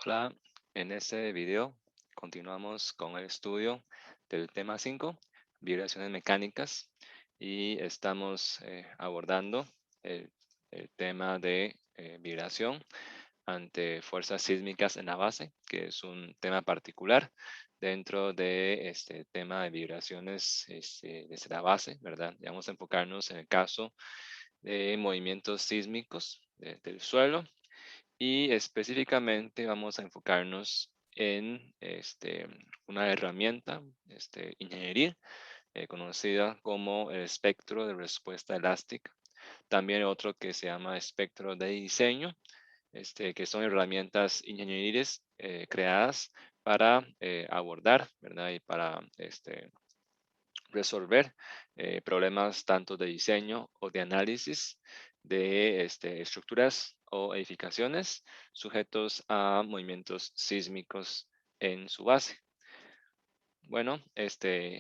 Hola, en este video continuamos con el estudio del tema 5, vibraciones mecánicas, y estamos abordando el, el tema de vibración ante fuerzas sísmicas en la base, que es un tema particular dentro de este tema de vibraciones desde la base, ¿verdad? Y vamos a enfocarnos en el caso de movimientos sísmicos del suelo, y específicamente vamos a enfocarnos en una herramienta ingenieril conocida como el espectro de respuesta elástica. También otro que se llama espectro de diseño, que son herramientas ingenieriles creadas para abordar, ¿verdad? Y para resolver problemas tanto de diseño o de análisis de estructuras o edificaciones sujetos a movimientos sísmicos en su base. Bueno,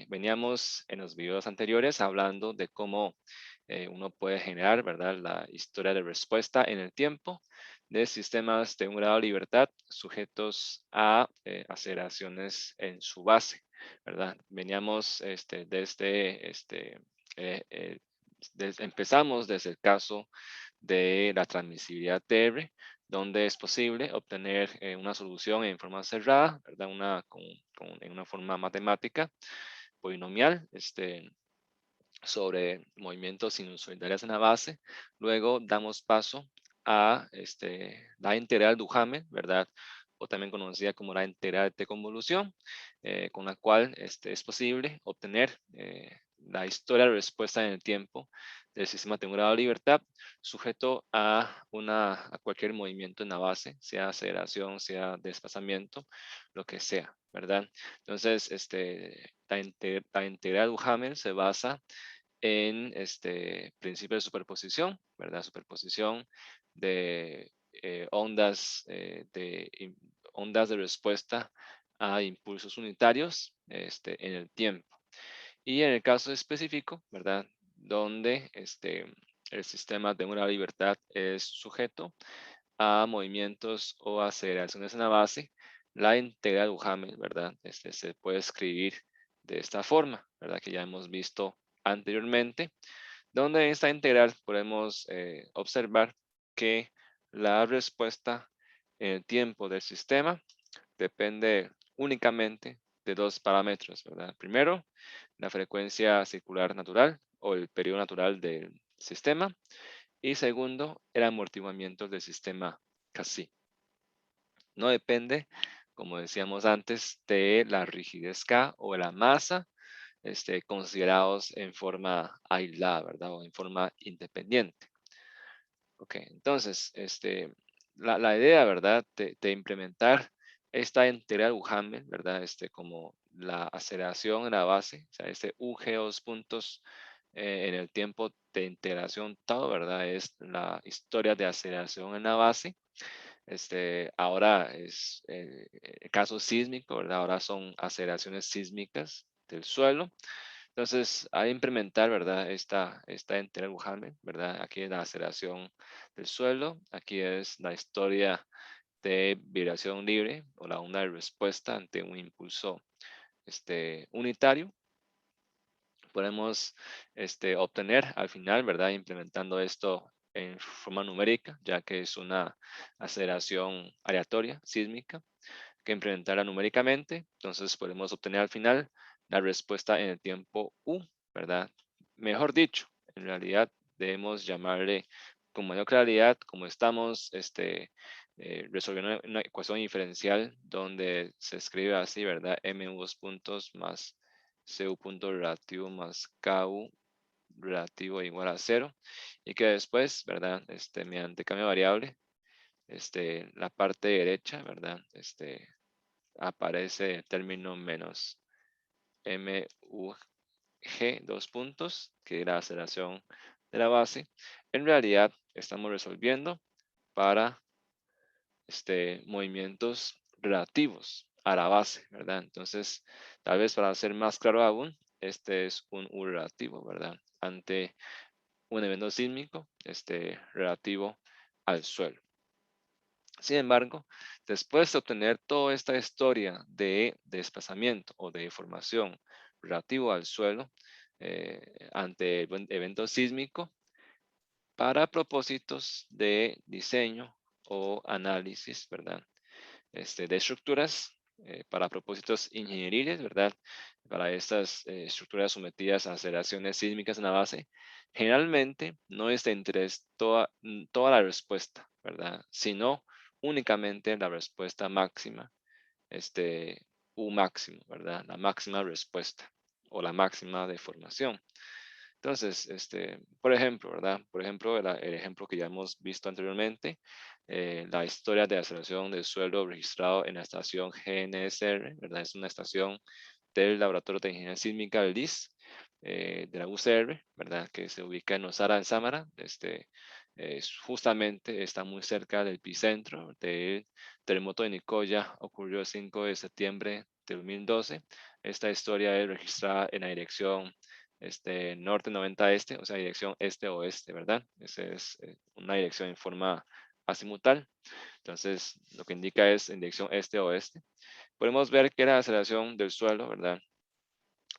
veníamos en los videos anteriores hablando de cómo uno puede generar, ¿verdad?, la historia de respuesta en el tiempo de sistemas de un grado de libertad sujetos a aceleraciones en su base, ¿verdad? Veníamos eh, eh, empezamos desde el caso de la transmisibilidad TR, donde es posible obtener una solución en forma cerrada, ¿verdad? En una forma matemática polinomial, sobre movimientos sinusoidales en la base. Luego damos paso a la integral Duhamel, ¿verdad? O también conocida como la integral de convolución, con la cual es posible obtener la historia de respuesta en el tiempo del sistema de un grado de libertad sujeto a cualquier movimiento en la base, sea aceleración, sea desplazamiento, lo que sea, ¿verdad? Entonces, la integral Duhamel se basa en principio de superposición, ¿verdad? Superposición de ondas de respuesta a impulsos unitarios en el tiempo. Y en el caso específico, ¿verdad? Donde el sistema de una libertad es sujeto a movimientos o aceleraciones en la base, la integral de Duhamel, ¿verdad? Se puede escribir de esta forma, ¿verdad? Que ya hemos visto anteriormente, donde en esta integral podemos observar que la respuesta en el tiempo del sistema depende únicamente de dos parámetros, ¿verdad? Primero, la frecuencia circular natural o el periodo natural del sistema, y segundo, el amortiguamiento del sistema casi. No depende, como decíamos antes, de la rigidez K o de la masa, considerados en forma aislada, ¿verdad? O en forma independiente. Ok, entonces, la idea, ¿verdad? De implementar esta integral Duhamel, ¿verdad? Como la aceleración en la base, o sea, este UG dos puntos en el tiempo de integración tau, ¿verdad? Es la historia de aceleración en la base. Ahora es el caso sísmico, ¿verdad? Ahora son aceleraciones sísmicas del suelo. Entonces, hay que implementar, ¿verdad? Esta integral Duhamel, ¿verdad? Aquí es la aceleración del suelo, aquí es la historia de vibración libre o la onda de respuesta ante un impulso unitario. Podemos obtener al final, ¿verdad? Implementando esto en forma numérica, ya que es una aceleración aleatoria sísmica, que implementarla numéricamente. Entonces podemos obtener al final la respuesta en el tiempo U, ¿verdad? Mejor dicho, en realidad debemos llamarle con mayor claridad, como estamos resolviendo una ecuación diferencial donde se escribe así, ¿verdad? MU dos puntos más CU punto relativo más KU relativo igual a 0, y que después, ¿verdad? Mediante cambio de variable, la parte derecha, ¿verdad? Aparece el término menos MUG dos puntos, que es la aceleración de la base. En realidad estamos resolviendo para movimientos relativos a la base, ¿verdad? Entonces, tal vez para ser más claro aún, este es un U relativo, ¿verdad? Ante un evento sísmico relativo al suelo. Sin embargo, después de obtener toda esta historia de desplazamiento o de deformación relativo al suelo ante el evento sísmico, para propósitos de diseño o análisis, ¿verdad? De estructuras, para propósitos ingenieriles, ¿verdad? Para estas estructuras sometidas a aceleraciones sísmicas en la base, generalmente no es de interés toda la respuesta, ¿verdad? Sino únicamente la respuesta máxima, U máximo, ¿verdad? La máxima respuesta o la máxima deformación. Entonces, por ejemplo, ¿verdad? Por ejemplo, el ejemplo que ya hemos visto anteriormente, la historia de aceleración del suelo registrado en la estación GNSR, ¿verdad? Es una estación del Laboratorio de Ingeniería Sísmica, el LIS, de la UCR, ¿verdad? Que se ubica en Nosara, en Samara. Justamente está muy cerca del epicentro del terremoto de Nicoya, ocurrió el 5 de septiembre de 2012. Esta historia es registrada en la dirección norte 90 este, o sea, dirección este-oeste, ¿verdad? Esa es una dirección en forma azimutal. Entonces, lo que indica es en dirección este-oeste. Podemos ver que la aceleración del suelo, ¿verdad?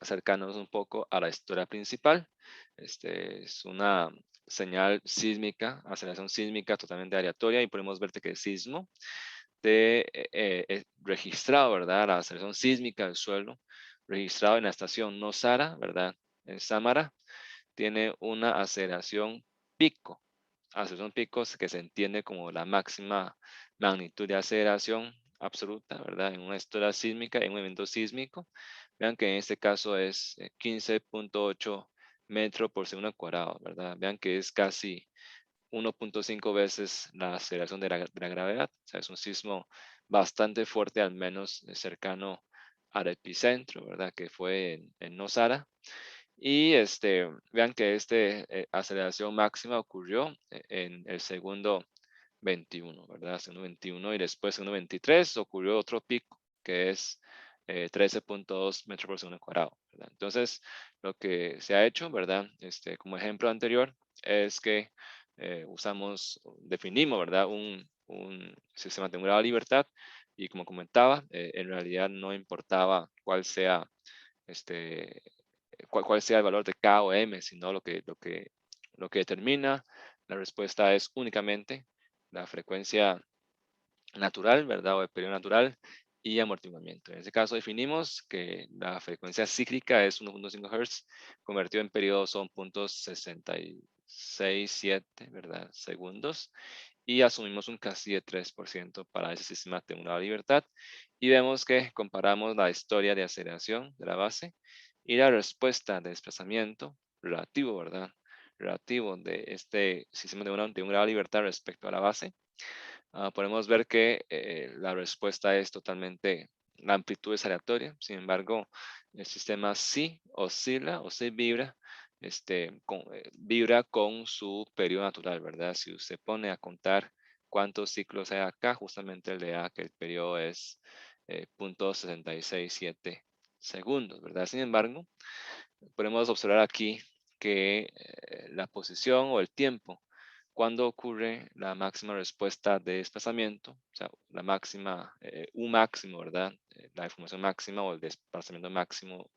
Acercándonos un poco a la historia principal. Es una señal sísmica, aceleración sísmica totalmente aleatoria y podemos ver que el sismo registrado, ¿verdad? La aceleración sísmica del suelo, registrado en la estación Nosara, ¿verdad? En Samara, tiene una aceleración pico. Aceleración pico que se entiende como la máxima magnitud de aceleración absoluta, ¿verdad? En una historia sísmica, en un evento sísmico. Vean que en este caso es 15.8 metros por segundo cuadrado, ¿verdad? Vean que es casi 1.5 veces la aceleración de la gravedad. O sea, es un sismo bastante fuerte, al menos cercano al epicentro, ¿verdad? Que fue en Nosara. Y vean que esta aceleración máxima ocurrió en el segundo 21, ¿verdad? Segundo 21 y después segundo 23 ocurrió otro pico que es 13.2 metros por segundo cuadrado, ¿verdad? Entonces, lo que se ha hecho, ¿verdad? Como ejemplo anterior, es que definimos, ¿verdad? Un sistema de grado de libertad y como comentaba, en realidad no importaba este, cuál sea el valor de K o M, sino lo que determina la respuesta es únicamente la frecuencia natural, ¿verdad? O el periodo natural y amortiguamiento. En este caso definimos que la frecuencia cíclica es 1.5 Hz, convertido en periodo son 0.667, ¿verdad? Segundos. Y asumimos un casi de 3% para ese sistema de una libertad. Y vemos que comparamos la historia de aceleración de la base y la respuesta de desplazamiento relativo, ¿verdad? Relativo de este sistema de un grado de libertad respecto a la base. Podemos ver que la respuesta es totalmente, la amplitud es aleatoria. Sin embargo, el sistema sí oscila o sí vibra, vibra con su periodo natural, ¿verdad? Si usted pone a contar cuántos ciclos hay acá, justamente le da que el periodo es 0.667 segundos, ¿verdad? Sin embargo, podemos observar aquí que la posición o el tiempo cuando ocurre la máxima respuesta de desplazamiento, o sea, la máxima, U máximo, ¿verdad? La información máxima o el desplazamiento máximo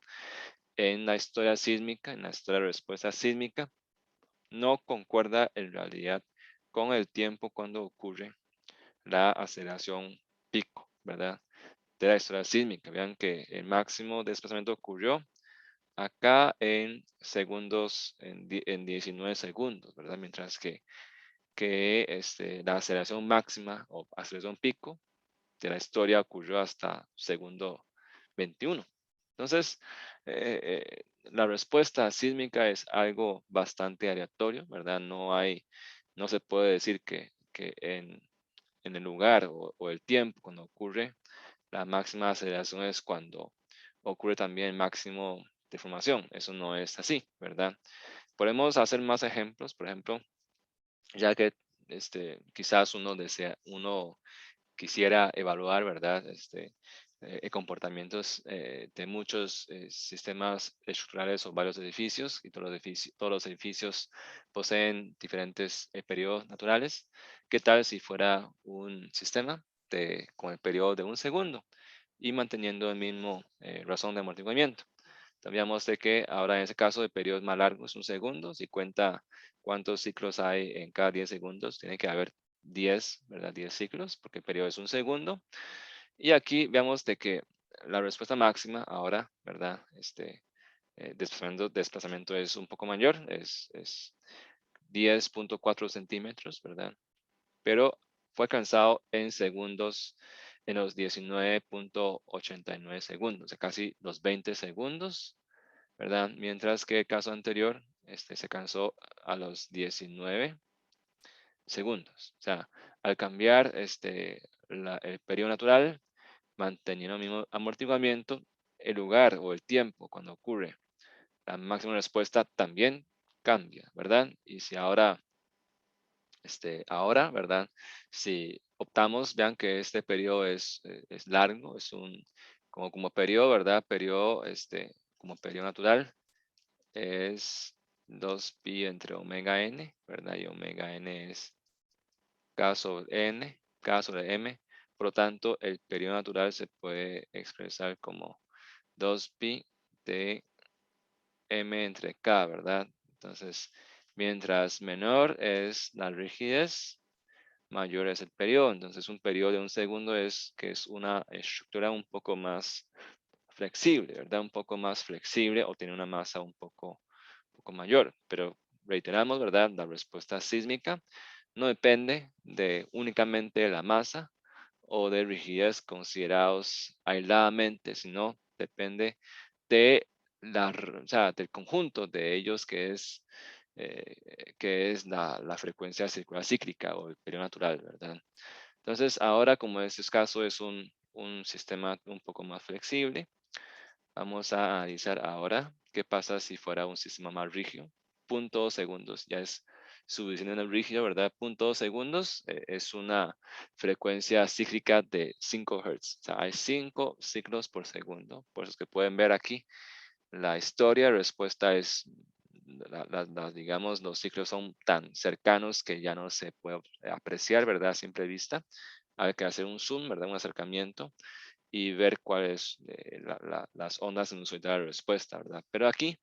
en la historia sísmica, en la historia de respuesta sísmica, no concuerda en realidad con el tiempo cuando ocurre la aceleración pico, ¿verdad? De la historia sísmica. Vean que el máximo desplazamiento ocurrió acá en segundos, en 19 segundos, ¿verdad? Mientras que la aceleración máxima o aceleración pico de la historia ocurrió hasta segundo 21. Entonces, la respuesta sísmica es algo bastante aleatorio, ¿verdad? No se puede decir que en el lugar o el tiempo cuando ocurre la máxima aceleración es cuando ocurre también el máximo de formación. Eso no es así, ¿verdad? Podemos hacer más ejemplos, por ejemplo, ya que quizás uno quisiera evaluar, ¿verdad? comportamientos de muchos sistemas estructurales o varios edificios, y todos los edificios poseen diferentes periodos naturales. ¿Qué tal si fuera un sistema con el periodo de un segundo y manteniendo el mismo razón de amortiguamiento? Sabíamos de que ahora en ese caso el periodo es más largo, es un segundo. Si cuenta cuántos ciclos hay en cada 10 segundos, tiene que haber 10, ¿verdad? 10 ciclos, porque el periodo es un segundo. Y aquí veamos de que la respuesta máxima ahora, ¿verdad? Desplazamiento es un poco mayor, es 10.4 centímetros, ¿verdad? Pero fue alcanzado en segundos, en los 19.89 segundos, o sea, casi los 20 segundos, ¿verdad? Mientras que el caso anterior se alcanzó a los 19 segundos. O sea, al cambiar el periodo natural, manteniendo el mismo amortiguamiento, el lugar o el tiempo cuando ocurre la máxima respuesta también cambia, ¿verdad? Y si ahora, ¿verdad? Si optamos, vean que este periodo es largo, es como periodo, ¿verdad? Periodo, como periodo natural, es 2pi entre omega n, ¿verdad? Y omega n es K sobre n, K sobre m. Por lo tanto, el periodo natural se puede expresar como 2pi de m entre k, ¿verdad? Entonces, mientras menor es la rigidez, mayor es el periodo. Entonces, un periodo de un segundo es una estructura un poco más flexible, ¿verdad? Un poco más flexible o tiene una masa un poco mayor. Pero reiteramos, ¿verdad? La respuesta sísmica no depende únicamente de la masa o de rigidez considerados aisladamente, sino depende de o sea, del conjunto de ellos que es la frecuencia circular cíclica o el periodo natural, ¿verdad? Entonces, ahora como este caso es un sistema un poco más flexible, vamos a analizar ahora qué pasa si fuera un sistema más rígido. 0.2 segundos, ya es suficientemente rígido, ¿verdad? 0.2 segundos es una frecuencia cíclica de 5 Hz. O sea, hay 5 ciclos por segundo. Por eso es que pueden ver aquí la historia. La respuesta es, digamos, los ciclos son tan cercanos que ya no se puede apreciar, ¿verdad? A simple vista. Hay que hacer un zoom, ¿verdad? Un acercamiento y ver cuáles las ondas sinusoidales de respuesta, ¿verdad? Pero aquí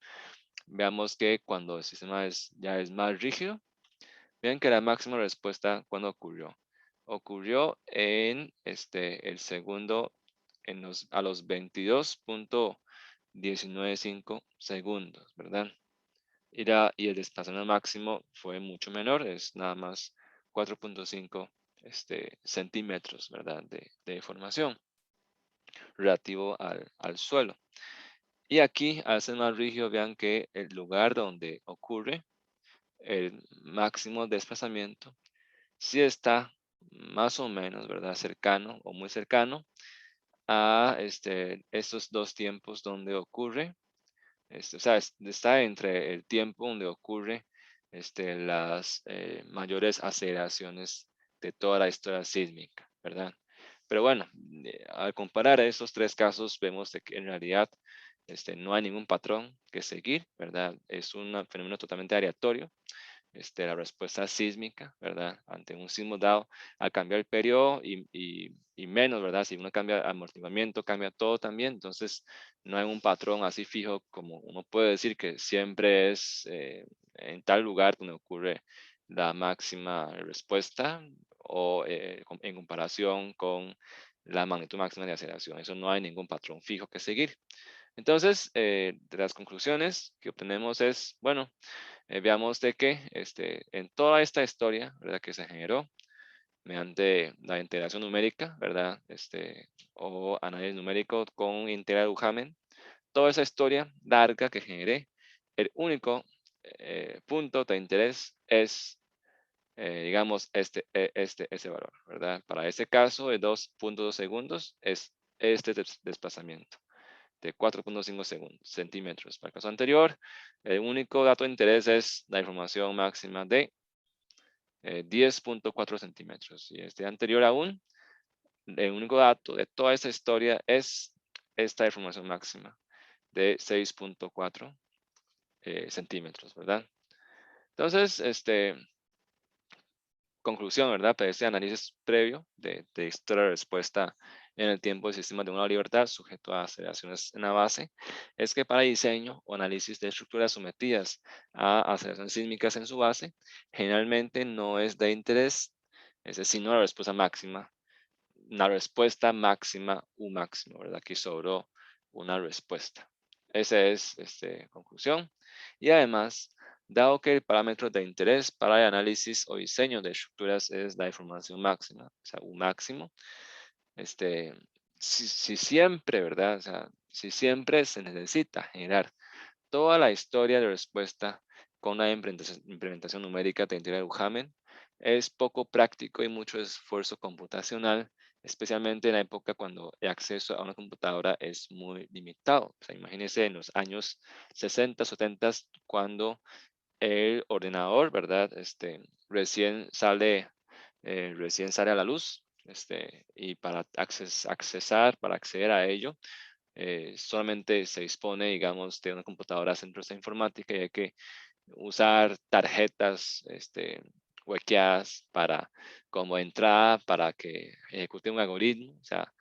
veamos que cuando el sistema ya es más rígido, vean que la máxima respuesta, ¿cuándo ocurrió? Ocurrió en el segundo, a los 22.195 segundos, ¿verdad? Y el desplazamiento máximo fue mucho menor, es nada más 4.5 centímetros, ¿verdad? De deformación relativo al suelo. Y aquí, al ser más rígido, vean que el lugar donde ocurre el máximo desplazamiento sí está más o menos, ¿verdad? Cercano o muy cercano a estos dos tiempos donde ocurre, o sea, está entre el tiempo donde ocurre las mayores aceleraciones de toda la historia sísmica, ¿verdad? Pero bueno, al comparar esos tres casos, vemos de que en realidad no hay ningún patrón que seguir, ¿verdad? Es un fenómeno totalmente aleatorio, la respuesta sísmica, ¿verdad? Ante un sismo dado, al cambiar el periodo y menos, ¿verdad? Si uno cambia amortiguamiento, cambia todo también, entonces no hay un patrón así fijo como uno puede decir que siempre es en tal lugar donde ocurre la máxima respuesta o en comparación con la magnitud máxima de aceleración. Eso no hay ningún patrón fijo que seguir. Entonces, de las conclusiones que obtenemos es, bueno, veamos de que en toda esta historia, ¿verdad? Que se generó mediante la integración numérica, ¿verdad? O análisis numérico con integral de Duhamel, toda esa historia larga que generé, el único punto de interés es, digamos, ese valor, ¿verdad? Para ese caso de 2.2 segundos es este desplazamiento de 4.5 centímetros. Para el caso anterior, el único dato de interés es la información máxima de 10.4 centímetros. Y anterior aún, el único dato de toda esta historia es esta deformación máxima de 6.4 centímetros, ¿verdad? Entonces, conclusión, ¿verdad? Para este análisis previo de historia de respuesta en el tiempo del sistema de una libertad sujeto a aceleraciones en la base, es que para diseño o análisis de estructuras sometidas a aceleraciones sísmicas en su base, generalmente no es de interés, es decir, no la respuesta máxima, una respuesta máxima U máximo, ¿verdad? Aquí sobró una respuesta. Esa es conclusión. Y además, dado que el parámetro de interés para el análisis o diseño de estructuras es la deformación máxima, o sea, U máximo, este, si siempre, ¿verdad? O sea, si siempre se necesita generar toda la historia de respuesta con una implementación numérica de integral Duhamel es poco práctico y mucho esfuerzo computacional, especialmente en la época cuando el acceso a una computadora es muy limitado. O sea, imagínense en los años 60, 70, cuando el ordenador, ¿verdad? Recién sale a la luz, y para para acceder a ello, solamente se dispone, digamos, de una computadora centrosa informática y hay que usar tarjetas huequeadas como entrada para que ejecute un algoritmo. O sea,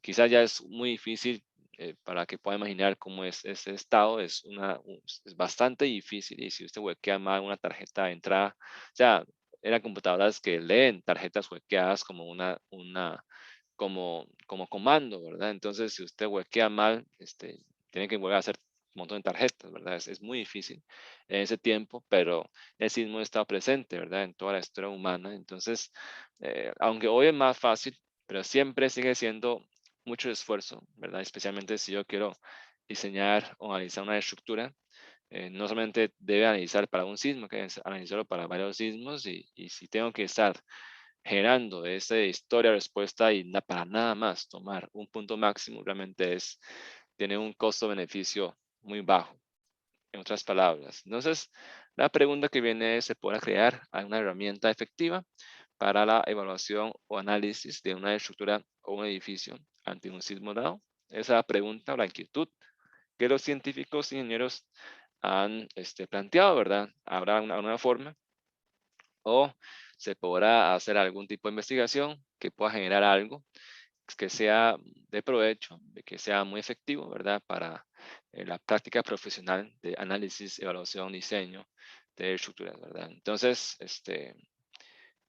quizás ya es muy difícil para que pueda imaginar cómo es ese estado. Es bastante difícil y si usted huequea mal una tarjeta de entrada, o sea, eran computadoras que leen tarjetas huequeadas como como comando, ¿verdad? Entonces, si usted huequea mal, tiene que volver a hacer un montón de tarjetas, ¿verdad? Es muy difícil en ese tiempo, pero el sismo está presente, ¿verdad? En toda la historia humana. Entonces, aunque hoy es más fácil, pero siempre sigue siendo mucho esfuerzo, ¿verdad? Especialmente si yo quiero diseñar o analizar una estructura, no solamente debe analizar para un sismo, que es analizarlo para varios sismos y si tengo que estar generando esa historia respuesta y para nada más tomar un punto máximo, realmente tiene un costo-beneficio muy bajo, en otras palabras. Entonces, la pregunta que viene es, ¿se podrá crear una herramienta efectiva para la evaluación o análisis de una estructura o un edificio ante un sismo dado? Esa es la pregunta o la inquietud que los científicos e ingenieros han planteado, ¿verdad? ¿Habrá una forma o se podrá hacer algún tipo de investigación que pueda generar algo que sea de provecho, de que sea muy efectivo, ¿verdad? Para la práctica profesional de análisis, evaluación, diseño de estructuras, ¿verdad? Entonces,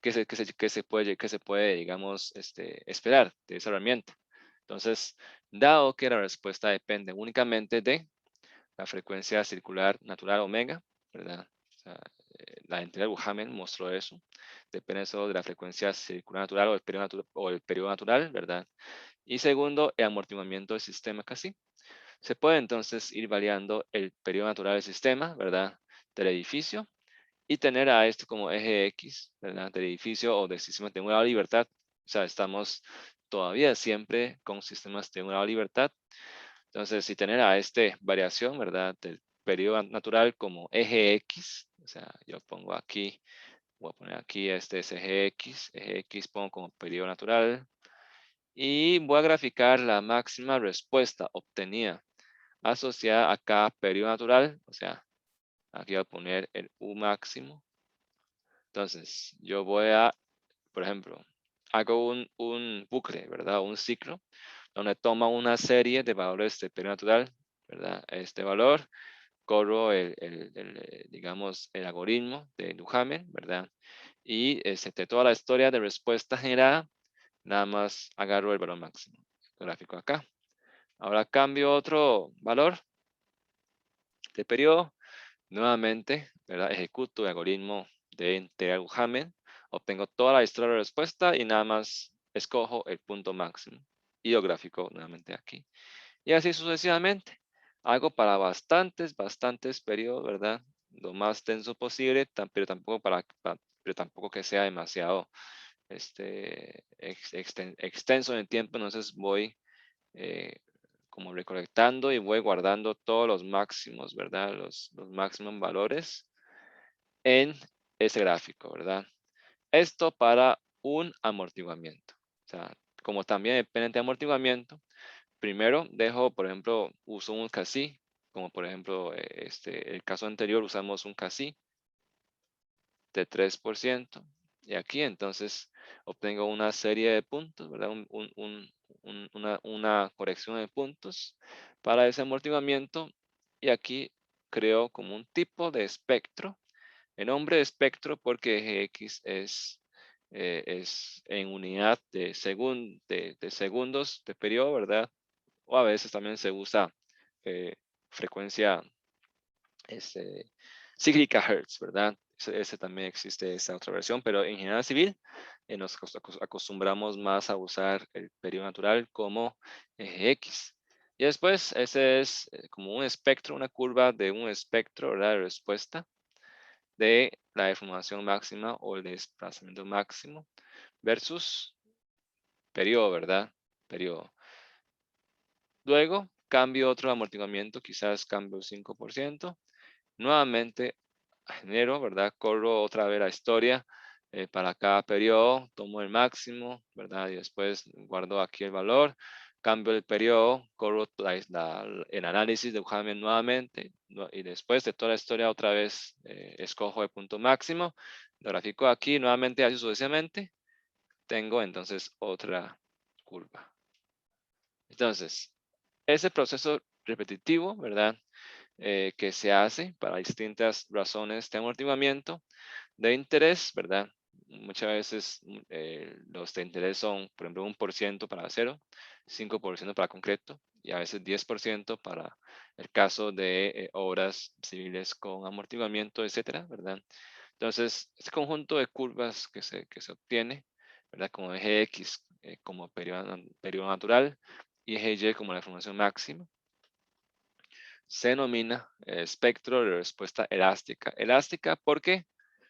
qué se puede, digamos, esperar de esa herramienta? Entonces, dado que la respuesta depende únicamente de la frecuencia circular natural omega, ¿verdad? O sea, la entidad de Buchanan mostró eso. Depende solo de la frecuencia circular natural o el periodo natural, ¿verdad? Y segundo, el amortiguamiento del sistema casi. Se puede entonces ir variando el periodo natural del sistema, ¿verdad? Del edificio y tener a esto como eje X, ¿verdad? Del edificio o del sistema de una libertad. O sea, estamos todavía siempre con sistemas de una libertad. Entonces, si tener a variación, ¿verdad? Del periodo natural como eje X, o sea, yo pongo aquí, voy a poner aquí este es eje X pongo como periodo natural y voy a graficar la máxima respuesta obtenida asociada a cada periodo natural, o sea, aquí voy a poner el U máximo. Entonces, yo voy a, por ejemplo, hago un bucle, ¿verdad? Un ciclo donde toma una serie de valores de periodo natural, ¿verdad? Este valor corro digamos, el algoritmo de Duhamel, ¿verdad? Y de toda la historia de respuesta generada, nada más agarro el valor máximo. Gráfico acá. Ahora cambio otro valor de periodo. Nuevamente, ¿verdad? Ejecuto el algoritmo de integral Duhamel. Obtengo toda la historia de respuesta y nada más escojo el punto máximo. Y lo gráfico nuevamente aquí. Y así sucesivamente. Hago para bastantes periodos, ¿verdad? Lo más denso posible, pero tampoco que sea demasiado extenso en el tiempo. Entonces voy eh, como recolectando y voy guardando todos los máximos, ¿verdad? Los máximos valores en ese gráfico, ¿verdad? Esto para un amortiguamiento. O sea, como también depende de amortiguamiento, primero dejo, por ejemplo, uso un CASI, como por ejemplo, el caso anterior usamos un CASI de 3%. Y aquí entonces obtengo una serie de puntos, ¿verdad? Una corrección de puntos para ese amortiguamiento. Y aquí creo como un tipo de espectro. El nombre de espectro porque eje X es en unidad de segundos de periodo, ¿verdad? O a veces también se usa frecuencia este, cíclica Hertz, ¿verdad? Ese también existe esa otra versión, pero en general civil nos acostumbramos más a usar el periodo natural como eje X. Y después ese es como un espectro, una curva de un espectro, ¿verdad? De respuesta de la deformación máxima o el desplazamiento máximo versus periodo, ¿verdad? Periodo. Luego cambio otro amortiguamiento, quizás cambio 5%. Nuevamente genero, ¿verdad? Corro otra vez la historia para cada periodo, tomo el máximo, ¿verdad? Y después guardo aquí el valor, cambio el periodo, corro el análisis de Hamming nuevamente y después de toda la historia otra vez escojo el punto máximo, lo grafico aquí nuevamente así sucesivamente, tengo entonces otra curva. Entonces, ese proceso repetitivo, ¿verdad? Que se hace para distintas razones de amortiguamiento de interés, ¿verdad? Muchas veces los de interés son, por ejemplo, 1% para acero, 5% para concreto y a veces 10% para el caso de obras civiles con amortiguamiento, etcétera, ¿verdad? Entonces, este conjunto de curvas que se obtiene, ¿verdad? Como eje X como periodo natural y eje Y como la deformación máxima, se denomina espectro de respuesta elástica. Elástica porque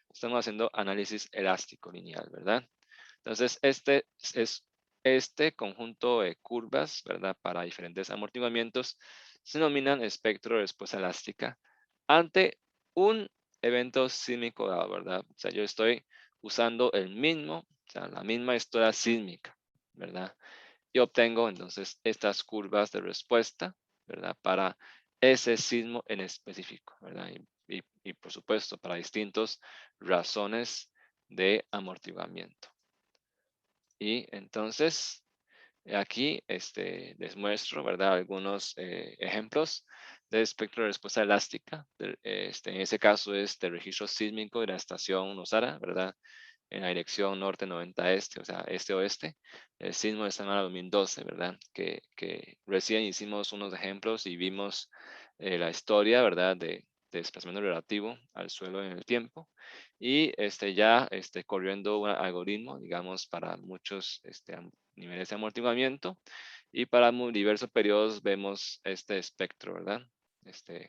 estamos haciendo análisis elástico lineal, ¿verdad? Entonces, este conjunto de curvas, ¿verdad? Para diferentes amortiguamientos se denominan espectro de respuesta elástica ante un evento sísmico dado, ¿verdad? O sea, yo estoy usando o sea, la misma historia sísmica, ¿verdad? Y obtengo entonces estas curvas de respuesta, ¿verdad? Para ese sismo en específico, ¿verdad? Y por supuesto, para distintas razones de amortiguamiento. Y entonces, aquí les muestro, ¿verdad? Algunos ejemplos de espectro de respuesta elástica. En ese caso es de registro sísmico de la estación Nosara, ¿verdad? En la dirección norte 90 este, o sea, este-oeste, el sismo de Semana 2012, ¿verdad? Que recién hicimos unos ejemplos y vimos la historia, ¿verdad? De desplazamiento relativo al suelo en el tiempo. Y ya corriendo un algoritmo, digamos, para muchos niveles de amortiguamiento. Y para diversos periodos vemos este espectro, ¿verdad?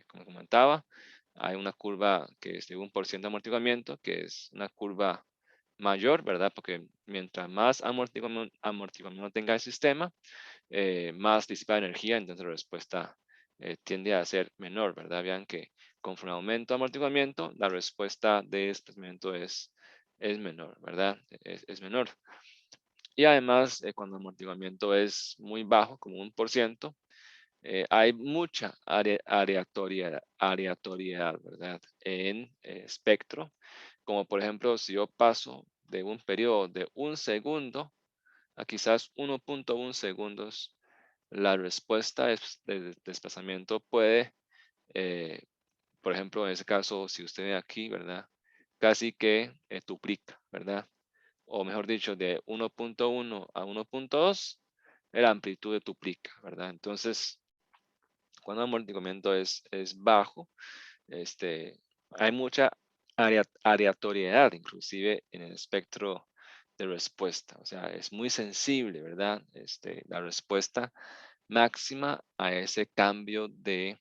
Como comentaba, hay una curva que es de 1% de amortiguamiento, que es una curva mayor, ¿verdad? Porque mientras más amortiguamiento tenga el sistema, más disipa energía, entonces la respuesta tiende a ser menor, ¿verdad? Vean que conforme aumento amortiguamiento, la respuesta de desplazamiento es menor, ¿verdad? Es menor. Y además, cuando el amortiguamiento es muy bajo, como 1%, hay mucha aleatoriedad, ¿verdad? En espectro, como por ejemplo, si yo paso de un periodo de 1 segundo a quizás 1.1 segundos, la respuesta de desplazamiento puede, eh, por ejemplo, en ese caso, si usted ve aquí, ¿verdad? Casi que duplica, ¿verdad? O mejor dicho, de 1.1 a 1.2, la amplitud duplica, ¿verdad? Entonces, cuando el amortiguamiento es bajo, hay mucha aleatoriedad, inclusive en el espectro de respuesta. O sea, es muy sensible, ¿verdad? La respuesta máxima a ese cambio de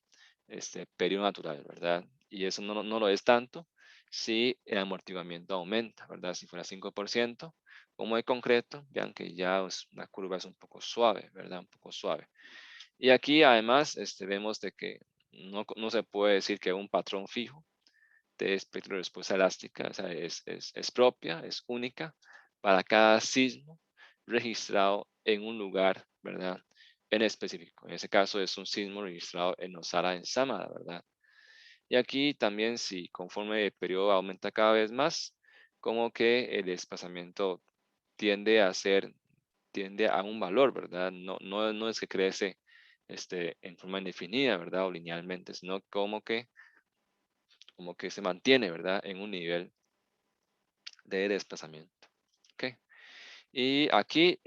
periodo natural, ¿verdad? Y eso no lo es tanto si el amortiguamiento aumenta, ¿verdad? Si fuera 5%, como de concreto, vean que ya la curva es un poco suave, ¿verdad? Un poco suave. Y aquí además vemos de que no se puede decir que un patrón fijo de espectro de respuesta elástica, o sea, es propia, es única para cada sismo registrado en un lugar, ¿verdad? En específico. En ese caso es un sismo registrado en Nosara, en Samara, ¿verdad? Y aquí también si conforme el periodo aumenta cada vez más, como que el desplazamiento tiende a ser, tiende a un valor, ¿verdad? No es que crece en forma indefinida, ¿verdad? O linealmente, sino como que se mantiene, ¿verdad? En un nivel de desplazamiento. ¿Ok? Y aquí,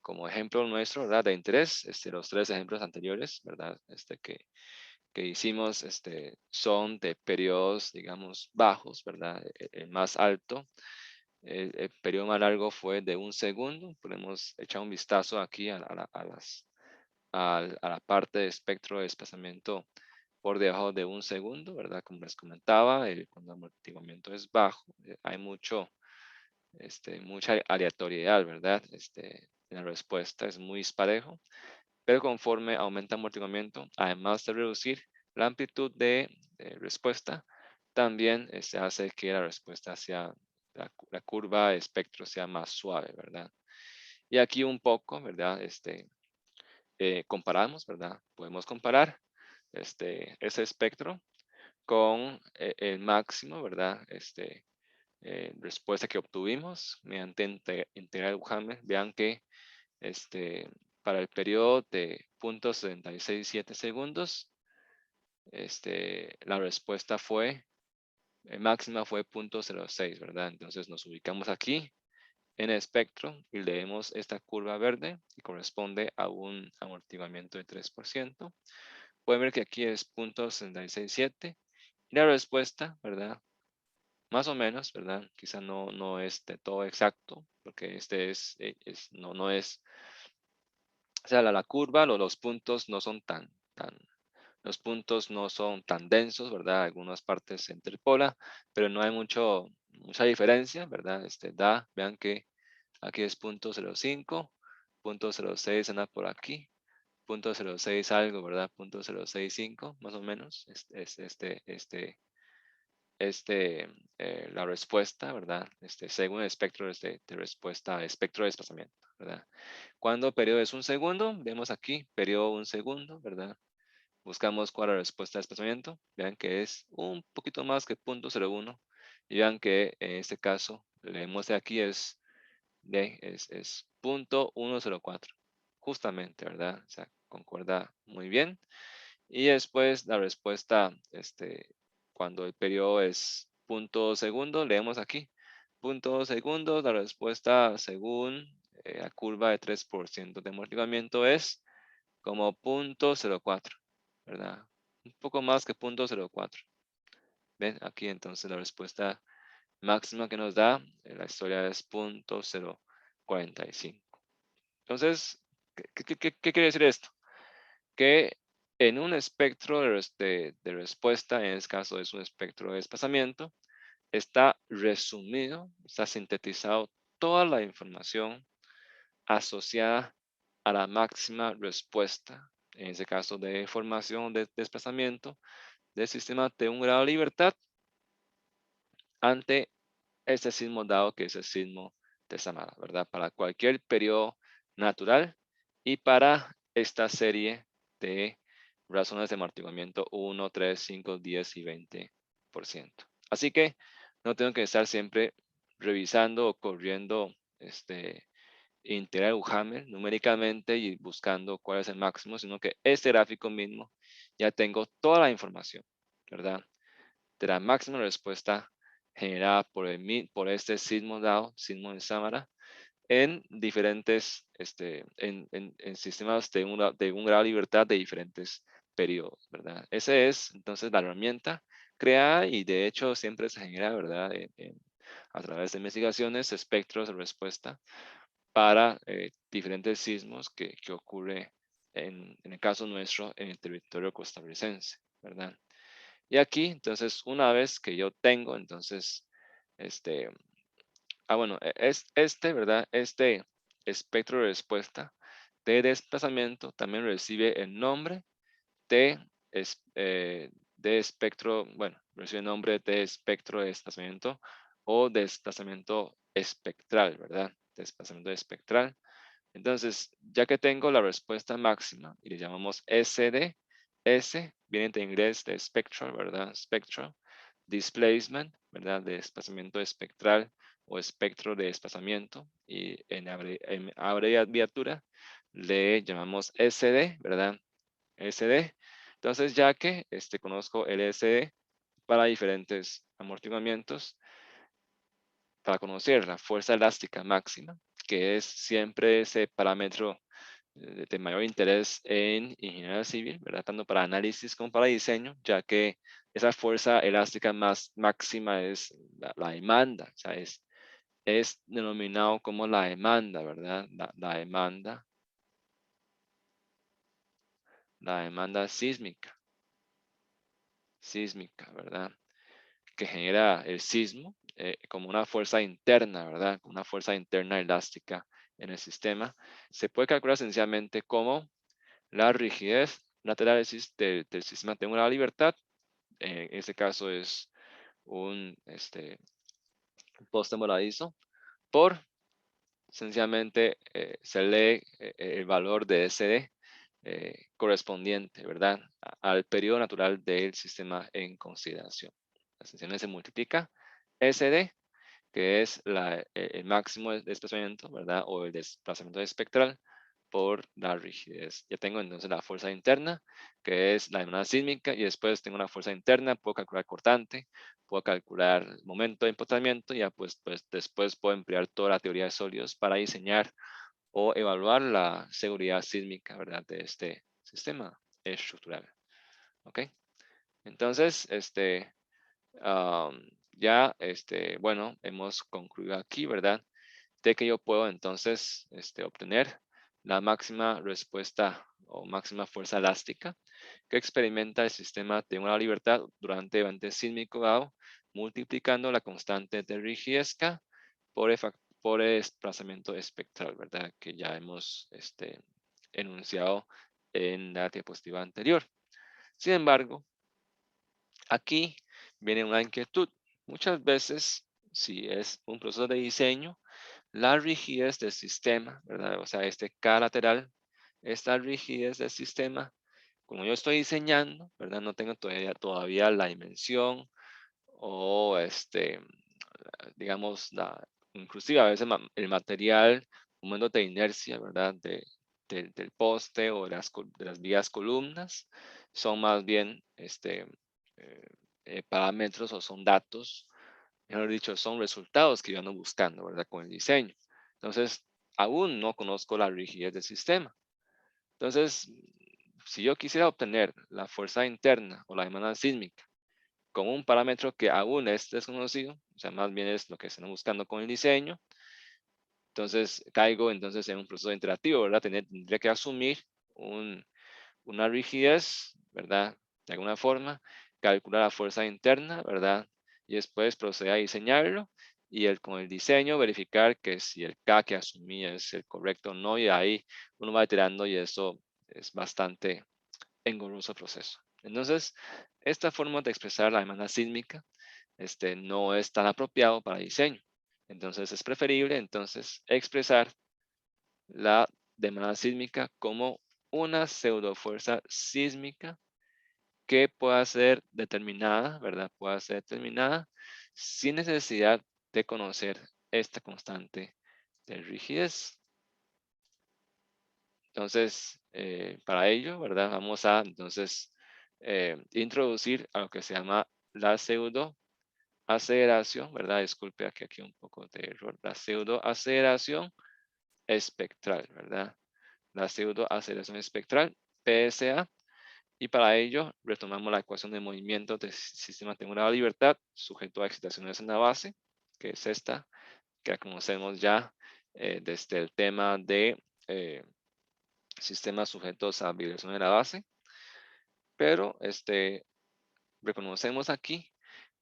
como ejemplo nuestro, ¿verdad? De interés, los tres ejemplos anteriores, ¿verdad? Que hicimos, son de periodos, digamos, bajos, ¿verdad? El más alto, el periodo más largo fue de un segundo. Podemos echar un vistazo aquí a la parte de espectro de desplazamiento por debajo de un segundo, ¿verdad? Como les comentaba, cuando el amortiguamiento es bajo, hay mucha aleatoriedad, ¿verdad? En la respuesta es muy disparejo, pero conforme aumenta el amortiguamiento, además de reducir la amplitud de respuesta, también hace que la respuesta sea, la curva de espectro sea más suave, ¿verdad? Y aquí un poco, ¿verdad? Comparamos, ¿verdad? Podemos comparar ese espectro con el máximo, ¿verdad? Respuesta que obtuvimos mediante integral de Duhamel. Vean que este, para el periodo de 0.767 segundos, la respuesta fue, máxima fue 0.06, ¿verdad? Entonces nos ubicamos aquí en el espectro y leemos esta curva verde que corresponde a un amortiguamiento de 3%. Pueden ver que aquí es 0.667 y la respuesta, ¿verdad? Más o menos, ¿verdad? Quizá no es de todo exacto, porque no es, o sea, la curva, los puntos no son los puntos no son tan densos, ¿verdad? Algunas partes se interpola, pero no hay mucha diferencia, ¿verdad? Vean que aquí es 0.05, 0.06 anda por aquí, 0.06 algo, ¿verdad? 0.065, más o menos, la respuesta, ¿verdad? Según el espectro de respuesta, espectro de desplazamiento, ¿verdad? Cuando periodo es un segundo, vemos aquí, periodo un segundo, ¿verdad? Buscamos cuál es la respuesta de desplazamiento. Vean que es un poquito más que 0.01. Y vean que en este caso, leemos de aquí es 0.104. Justamente, ¿verdad? O sea, concuerda muy bien. Y después la respuesta, cuando el periodo es punto segundo, leemos aquí, punto segundo, la respuesta según la curva de 3% de amortiguamiento es como 0.04, ¿verdad? Un poco más que 0.04. ¿Ven? Aquí entonces la respuesta máxima que nos da la historia es 0.045. Entonces, ¿qué quiere decir esto? Que en un espectro de respuesta, en este caso es un espectro de desplazamiento, está resumido, está sintetizado toda la información asociada a la máxima respuesta, en ese caso de formación de desplazamiento del sistema de un grado de libertad ante este sismo dado que es el sismo de Samara, ¿verdad? Para cualquier periodo natural y para esta serie de razones de amortiguamiento 1, 3, 5, 10 y 20%. Así que no tengo que estar siempre revisando o corriendo integral Duhamel numéricamente y buscando cuál es el máximo, sino que este gráfico mismo ya tengo toda la información, ¿verdad? De la máxima respuesta generada por este sismo dado, sismo de Samara, en diferentes, en sistemas de un grado de libertad de diferentes periodos, ¿verdad? Esa es entonces la herramienta creada y de hecho siempre se genera, ¿verdad? A través de investigaciones, espectros de respuesta para diferentes sismos que ocurre en el caso nuestro en el territorio costarricense, ¿verdad? Y aquí, entonces, una vez que yo tengo, entonces, este, bueno, es ¿verdad? Este espectro de respuesta de desplazamiento también recibe el nombre de, de espectro, bueno, recibe el nombre de espectro de desplazamiento o desplazamiento espectral, ¿verdad? Desplazamiento espectral Entonces, ya que tengo la respuesta máxima y le llamamos SD, S viene de inglés de spectral, ¿verdad? Spectral, displacement, ¿verdad? De desplazamiento espectral o espectro de desplazamiento, y en abreviatura le llamamos SD, ¿verdad? SD. Entonces, ya que conozco el SD para diferentes amortiguamientos, para conocer la fuerza elástica máxima, que es siempre ese parámetro de mayor interés en ingeniería civil, ¿verdad? Tanto para análisis como para diseño, ya que esa fuerza elástica más máxima es la demanda, o sea, es denominado como la demanda, ¿verdad? La demanda sísmica, ¿verdad? Que genera el sismo como una fuerza interna, ¿verdad? Una fuerza interna elástica en el sistema. Se puede calcular sencillamente como la rigidez lateral del sistema tengo la libertad. En este caso es un poste moradizo por sencillamente se lee el valor de SD correspondiente, ¿verdad? Al periodo natural del sistema en consideración. La sencillamente se multiplica SD, que es el máximo de desplazamiento, ¿verdad? O el desplazamiento espectral por la rigidez. Ya tengo entonces la fuerza interna, que es la demanda sísmica, y después tengo una fuerza interna, puedo calcular cortante, puedo calcular momento de empotramiento, y ya pues después puedo emplear toda la teoría de sólidos para diseñar o evaluar la seguridad sísmica, ¿verdad? De este sistema estructural. ¿Ok? Entonces, ya, bueno, hemos concluido aquí, ¿verdad? De que yo puedo entonces obtener la máxima respuesta o máxima fuerza elástica que experimenta el sistema de una libertad durante evento sísmico dado, multiplicando la constante de rigidez K por el desplazamiento espectral, ¿verdad? Que ya hemos enunciado en la diapositiva anterior. Sin embargo, aquí viene una inquietud. Muchas veces, si es un proceso de diseño, la rigidez del sistema, ¿verdad? O sea, K lateral, esta rigidez del sistema, como yo estoy diseñando, ¿verdad? No tengo todavía la dimensión o digamos, inclusive a veces el material, momentos de inercia, ¿verdad? Del poste o de las vías columnas, son más bien eh, parámetros o son datos, mejor dicho, son resultados que yo ando buscando, ¿verdad? Con el diseño. Entonces, aún no conozco la rigidez del sistema. Entonces, si yo quisiera obtener la fuerza interna o la demanda sísmica con un parámetro que aún es desconocido, o sea, más bien es lo que están buscando con el diseño, entonces caigo entonces en un proceso interactivo, ¿verdad? Tendría que asumir una rigidez, ¿verdad? De alguna forma, calcular la fuerza interna, ¿verdad? Y después proceder a diseñarlo y con el diseño verificar que si el K que asumí es el correcto o no, y ahí uno va iterando y eso es bastante engorroso proceso. Entonces, esta forma de expresar la demanda sísmica no es tan apropiado para diseño. Entonces, es preferible entonces expresar la demanda sísmica como una pseudofuerza sísmica que pueda ser determinada, ¿verdad? Pueda ser determinada sin necesidad de conocer esta constante de rigidez. Entonces, para ello, ¿verdad? Vamos a entonces introducir a lo que se llama la pseudo aceleración, ¿verdad? Disculpe aquí un poco de error. La pseudo aceleración espectral, ¿verdad? La pseudo aceleración espectral, PSA. Y para ello retomamos la ecuación de movimiento del sistema triangular de libertad sujeto a excitaciones en la base, que es esta, que la conocemos ya desde el tema de sistemas sujetos a vibración de la base. Pero reconocemos aquí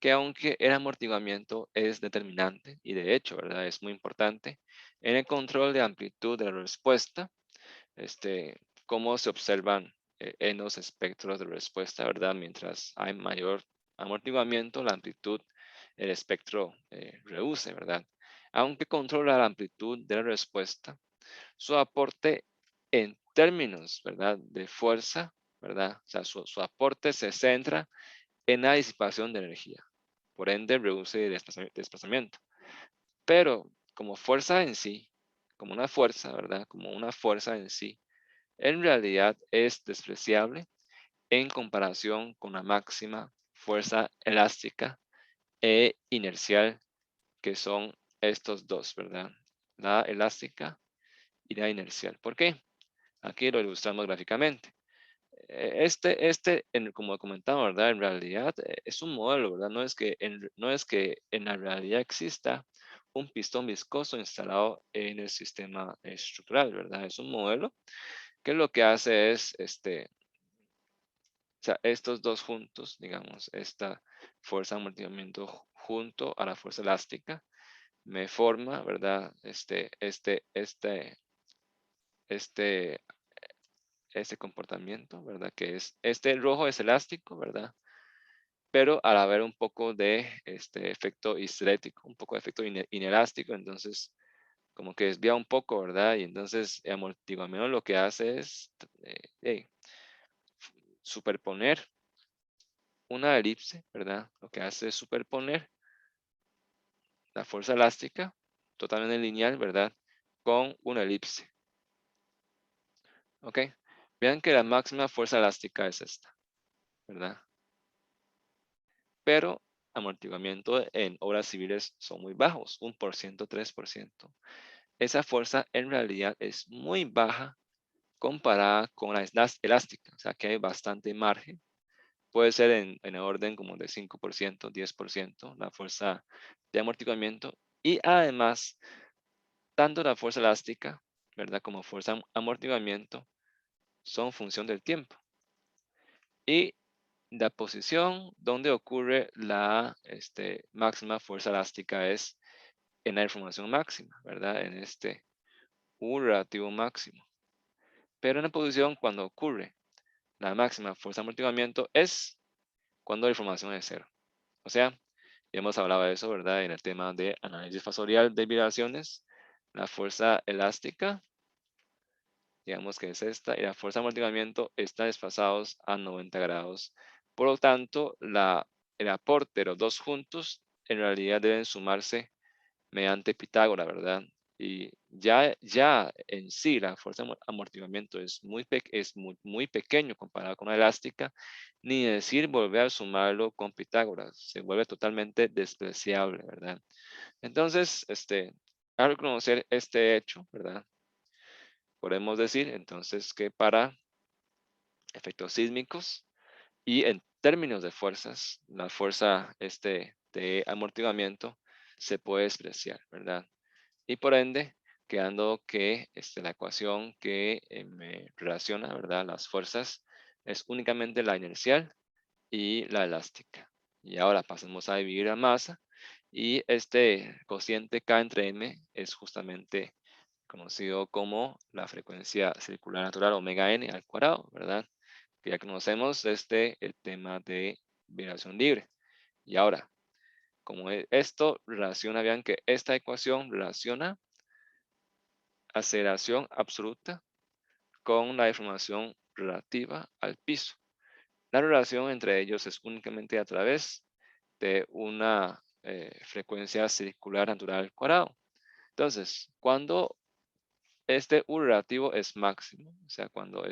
que aunque el amortiguamiento es determinante y de hecho, ¿verdad? Es muy importante en el control de amplitud de la respuesta, cómo se observan en los espectros de respuesta, ¿verdad? Mientras hay mayor amortiguamiento, la amplitud, el espectro reduce, ¿verdad? Aunque controla la amplitud de la respuesta, su aporte en términos, ¿verdad? De fuerza, ¿verdad? O sea, su aporte se centra en la disipación de energía. Por ende, reduce el desplazamiento. Pero como fuerza en sí, como una fuerza, ¿verdad? Como una fuerza en sí, en realidad es despreciable en comparación con la máxima fuerza elástica e inercial, que son estos dos, ¿verdad? La elástica y la inercial. ¿Por qué? Aquí lo ilustramos gráficamente. Como comentaba, ¿verdad? En realidad es un modelo, ¿verdad? No es que en la realidad exista un pistón viscoso instalado en el sistema estructural, ¿verdad? Es un modelo que lo que hace es, o sea, estos dos juntos, digamos, esta fuerza de amortiguamiento junto a la fuerza elástica, me forma, ¿verdad? Este, este comportamiento, ¿verdad? Que es, este rojo es elástico, ¿verdad? Pero al haber un poco de este efecto histerético, un poco de efecto inelástico, entonces como que desvía un poco, ¿verdad? Y entonces el amortiguamiento lo que hace es superponer una elipse, ¿verdad? Lo que hace es superponer la fuerza elástica totalmente lineal, ¿verdad? Con una elipse, ¿ok? Vean que la máxima fuerza elástica es esta, ¿verdad? Pero amortiguamiento en obras civiles son muy bajos, 1%, 3%. Esa fuerza en realidad es muy baja comparada con la elástica, o sea que hay bastante margen. Puede ser en el orden como de 5%, 10% la fuerza de amortiguamiento. Y además, tanto la fuerza elástica, ¿verdad? Como fuerza de amortiguamiento son función del tiempo. Y la posición donde ocurre la máxima fuerza elástica es en la deformación máxima, ¿verdad? En este U relativo máximo. Pero en la posición cuando ocurre la máxima fuerza de amortiguamiento es cuando la deformación es cero. O sea, ya hemos hablado de eso, ¿verdad? En el tema de análisis fasorial de vibraciones, la fuerza elástica, digamos que es esta, y la fuerza de amortiguamiento están desplazados a 90 grados. Por lo tanto, el aporte de los dos juntos en realidad deben sumarse mediante Pitágoras, ¿verdad? Y ya en sí la fuerza de amortiguamiento es muy pequeño comparado con la elástica, ni decir volver a sumarlo con Pitágoras, se vuelve totalmente despreciable, ¿verdad? Entonces, al reconocer este hecho, ¿verdad? Podemos decir entonces que para efectos sísmicos y en términos de fuerzas, la fuerza de amortiguamiento se puede despreciar, ¿verdad? Y por ende, quedando que la ecuación que me relaciona, ¿verdad? Las fuerzas es únicamente la inercial y la elástica. Y ahora pasemos a dividir la masa y este cociente K entre M es justamente conocido como la frecuencia circular natural omega n al cuadrado, ¿verdad? Que ya conocemos el tema de vibración libre. Y ahora, como esto relaciona, vean que esta ecuación relaciona aceleración absoluta con la deformación relativa al piso. La relación entre ellos es únicamente a través de una frecuencia circular natural al cuadrado. Entonces, cuando este U relativo es máximo, o sea, cuando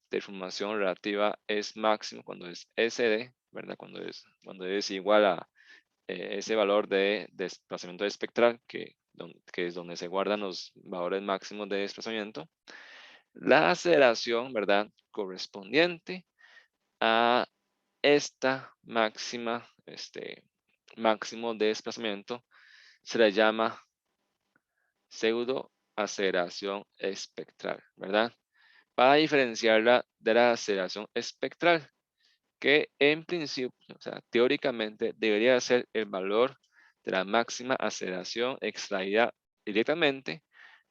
deformación relativa es máximo, cuando es SD, ¿verdad? Cuando es igual a ese valor de desplazamiento espectral, que es donde se guardan los valores máximos de desplazamiento, la aceleración, ¿verdad? Correspondiente a esta máximo de desplazamiento se le llama pseudo aceleración espectral, ¿verdad? Para diferenciarla de la aceleración espectral, que en principio, o sea, teóricamente debería ser el valor de la máxima aceleración extraída directamente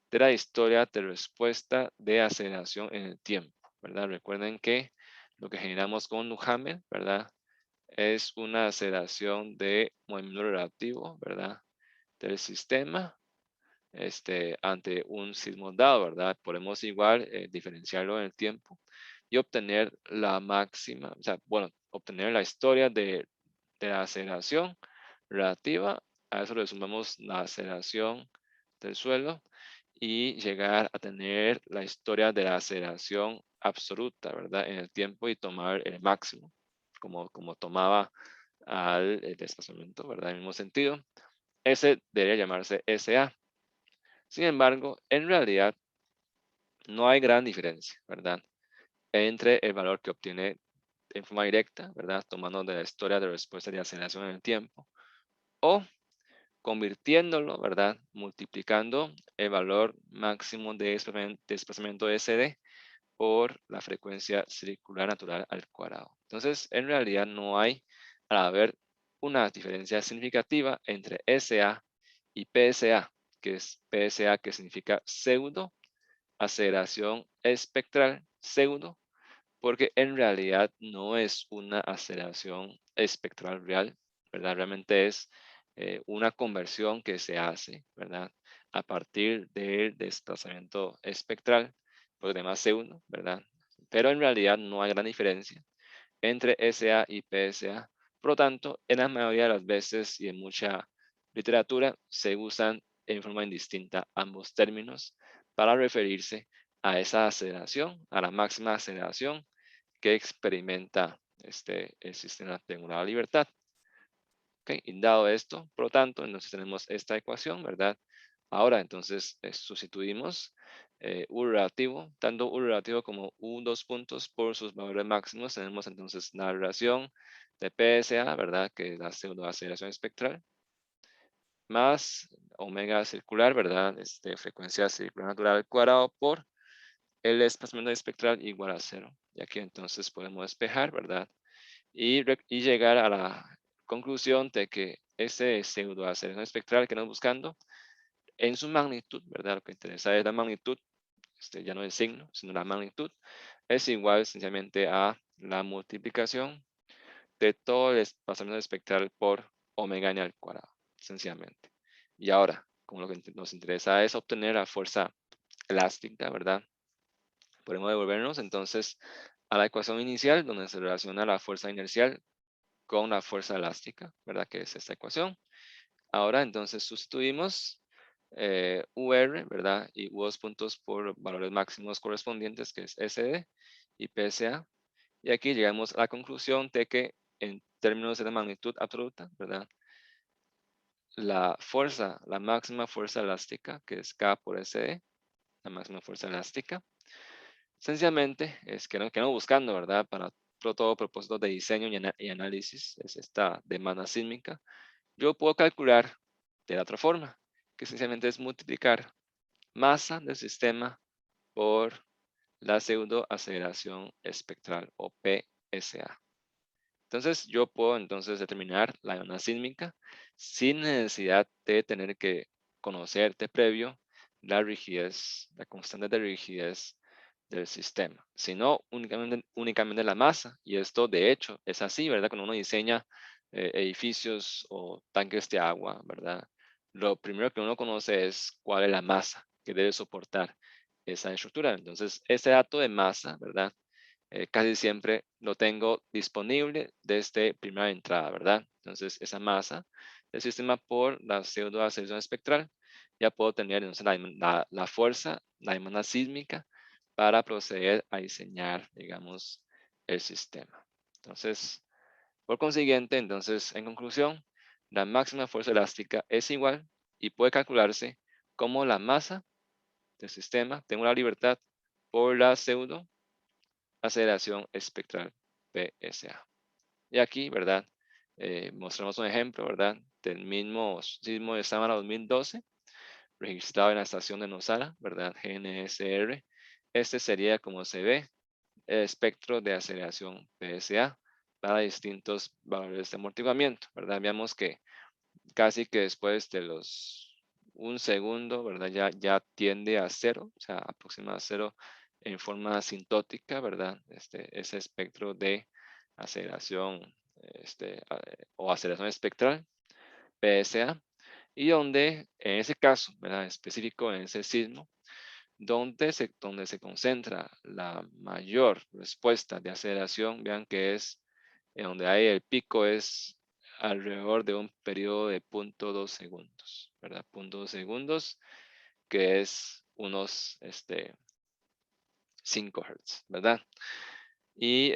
de la historia de respuesta de aceleración en el tiempo, ¿verdad? Recuerden que lo que generamos con Duhamel, ¿verdad? Es una aceleración de movimiento relativo, ¿verdad? Del sistema ante un sismo dado, ¿verdad? Podemos igual diferenciarlo en el tiempo y obtener la máxima, o sea, bueno, obtener la historia de la aceleración relativa. A eso le sumamos la aceleración del suelo y llegar a tener la historia de la aceleración absoluta, ¿verdad? En el tiempo y tomar el máximo, como tomaba al desplazamiento, ¿verdad? En el mismo sentido, ese debería llamarse SA. Sin embargo, en realidad no hay gran diferencia, ¿verdad? Entre el valor que obtiene en forma directa, ¿verdad? Tomando de la historia de respuesta de aceleración en el tiempo, o convirtiéndolo, ¿verdad? Multiplicando el valor máximo de desplazamiento SD por la frecuencia circular natural al cuadrado. Entonces, en realidad no hay, al haber una diferencia significativa entre SA y PSA, que es PSA que significa pseudo aceleración espectral, pseudo, porque en realidad no es una aceleración espectral real, ¿verdad? Realmente es una conversión que se hace, ¿verdad? A partir del desplazamiento espectral, por demás pseudo, ¿verdad? Pero en realidad no hay gran diferencia entre SA y PSA. Por lo tanto, en la mayoría de las veces y en mucha literatura se usan en forma indistinta ambos términos para referirse a esa aceleración, a la máxima aceleración que experimenta el sistema triangular de libertad. ¿Okay? Y dado esto, por lo tanto, entonces tenemos esta ecuación, ¿verdad? Ahora, entonces, sustituimos U relativo, tanto U relativo como U dos puntos por sus valores máximos. Tenemos entonces la relación de PSA, ¿verdad? Que es la pseudoaceleración espectral, más omega circular, ¿verdad? Frecuencia circular natural al cuadrado por el desplazamiento espectral igual a cero. Y aquí entonces podemos despejar, ¿verdad? Y llegar a la conclusión de que ese pseudoaceleración espectral que estamos buscando, en su magnitud, ¿verdad? Lo que interesa es la magnitud, ya no el signo, sino la magnitud, es igual sencillamente a la multiplicación de todo el desplazamiento espectral por omega n al cuadrado, sencillamente. Y ahora, como lo que nos interesa es obtener la fuerza elástica, ¿verdad? Podemos devolvernos entonces a la ecuación inicial donde se relaciona la fuerza inercial con la fuerza elástica, ¿verdad? Que es esta ecuación. Ahora entonces sustituimos UR, ¿verdad? Y U dos puntos por valores máximos correspondientes, que es SD y PSA. Y aquí llegamos a la conclusión de que en términos de la magnitud absoluta, ¿verdad? La fuerza, la máxima fuerza elástica, que es K por SD, la máxima fuerza elástica, sencillamente es que no buscando, ¿verdad? Para todo propósito de diseño y análisis, es esta demanda sísmica. Yo puedo calcular de la otra forma, que sencillamente es multiplicar masa del sistema por la pseudoaceleración espectral o PSA. Entonces yo puedo entonces determinar la onda sísmica sin necesidad de tener que conocer de previo la rigidez, la constante de rigidez del sistema, sino únicamente la masa. Y esto de hecho es así, ¿verdad? Cuando uno diseña edificios o tanques de agua, ¿verdad? Lo primero que uno conoce es cuál es la masa que debe soportar esa estructura. Entonces, ese dato de masa, ¿verdad? Casi siempre lo tengo disponible desde primera entrada, ¿verdad? Entonces, esa masa del sistema por la pseudoaceleración espectral, ya puedo tener entonces la fuerza, la demanda sísmica para proceder a diseñar, digamos, el sistema. Entonces, por consiguiente, entonces, en conclusión, la máxima fuerza elástica es igual y puede calcularse como la masa del sistema, tengo la libertad por la pseudo aceleración espectral PSA. Y aquí, ¿verdad? Mostramos un ejemplo, ¿verdad? Del mismo sismo de Samara 2012, registrado en la estación de Nosara, ¿verdad? GNSR. Este sería, como se ve, el espectro de aceleración PSA para distintos valores de amortiguamiento, ¿verdad? Veamos que casi que después de un segundo, ¿verdad? Ya tiende a cero, o sea, aproxima a cero en forma asintótica, ¿verdad? Ese espectro de aceleración o aceleración espectral, PSA. y donde, en ese caso, ¿verdad? Específico en ese sismo, donde se concentra la mayor respuesta de aceleración, vean que es en donde hay el pico es alrededor de un periodo de 0.2 segundos, ¿verdad? 0.2 segundos, que es unos 5 Hz, ¿verdad? Y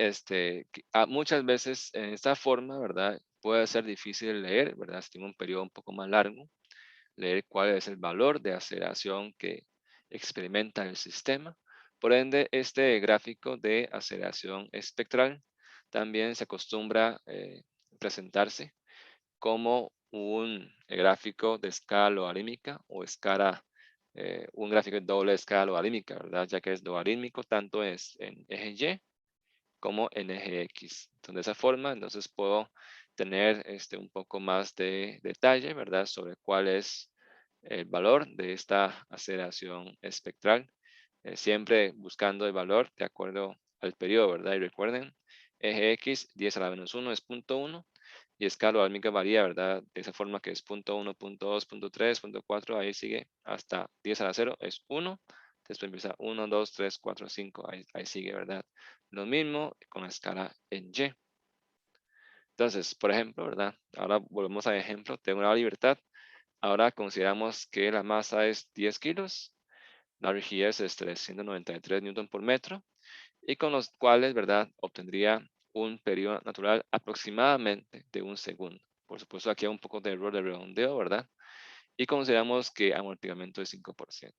muchas veces en esta forma, ¿verdad? Puede ser difícil leer, ¿verdad? Si tiene un periodo un poco más largo, leer cuál es el valor de aceleración que experimenta el sistema. Por ende, este gráfico de aceleración espectral también se acostumbra presentarse como un gráfico de escala logarítmica o un gráfico de doble escala logarítmica, ¿verdad? Ya que es logarítmico tanto es en eje Y como en eje X. Entonces, de esa forma, entonces puedo tener un poco más de detalle, ¿verdad? Sobre cuál es el valor de esta aceleración espectral, siempre buscando el valor de acuerdo al periodo, ¿verdad? Y recuerden, eje X, 10 a la menos 1 es 0.1 y escala logarítmica varía, ¿verdad? De esa forma que es 0.1, 0.2, 0.3, 0.4, ahí sigue hasta 10 a la 0 es 1. Después empieza 1, 2, 3, 4, 5, ahí sigue, ¿verdad? Lo mismo con la escala en Y. Entonces, por ejemplo, ¿verdad? Ahora volvemos al ejemplo, tengo la libertad. Ahora consideramos que la masa es 10 kilos, la rigidez es 393 newton por metro, y con los cuales, ¿verdad? Obtendría un periodo natural aproximadamente de un segundo. Por supuesto, aquí hay un poco de error de redondeo, ¿verdad? Y consideramos que amortiguamiento es 5%.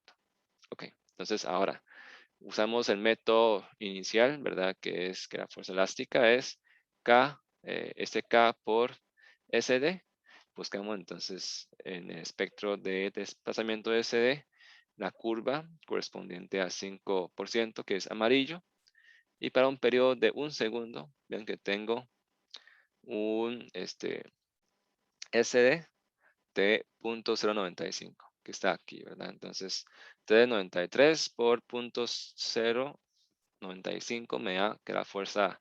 Ok, entonces ahora usamos el método inicial, ¿verdad? Que es que la fuerza elástica es K, K por SD. Buscamos entonces en el espectro de desplazamiento de SD la curva correspondiente a 5%, que es amarillo. Y para un periodo de un segundo, vean que tengo un SD de 0.095, que está aquí, ¿verdad? Entonces, T de 93 por 0.095 me da que la fuerza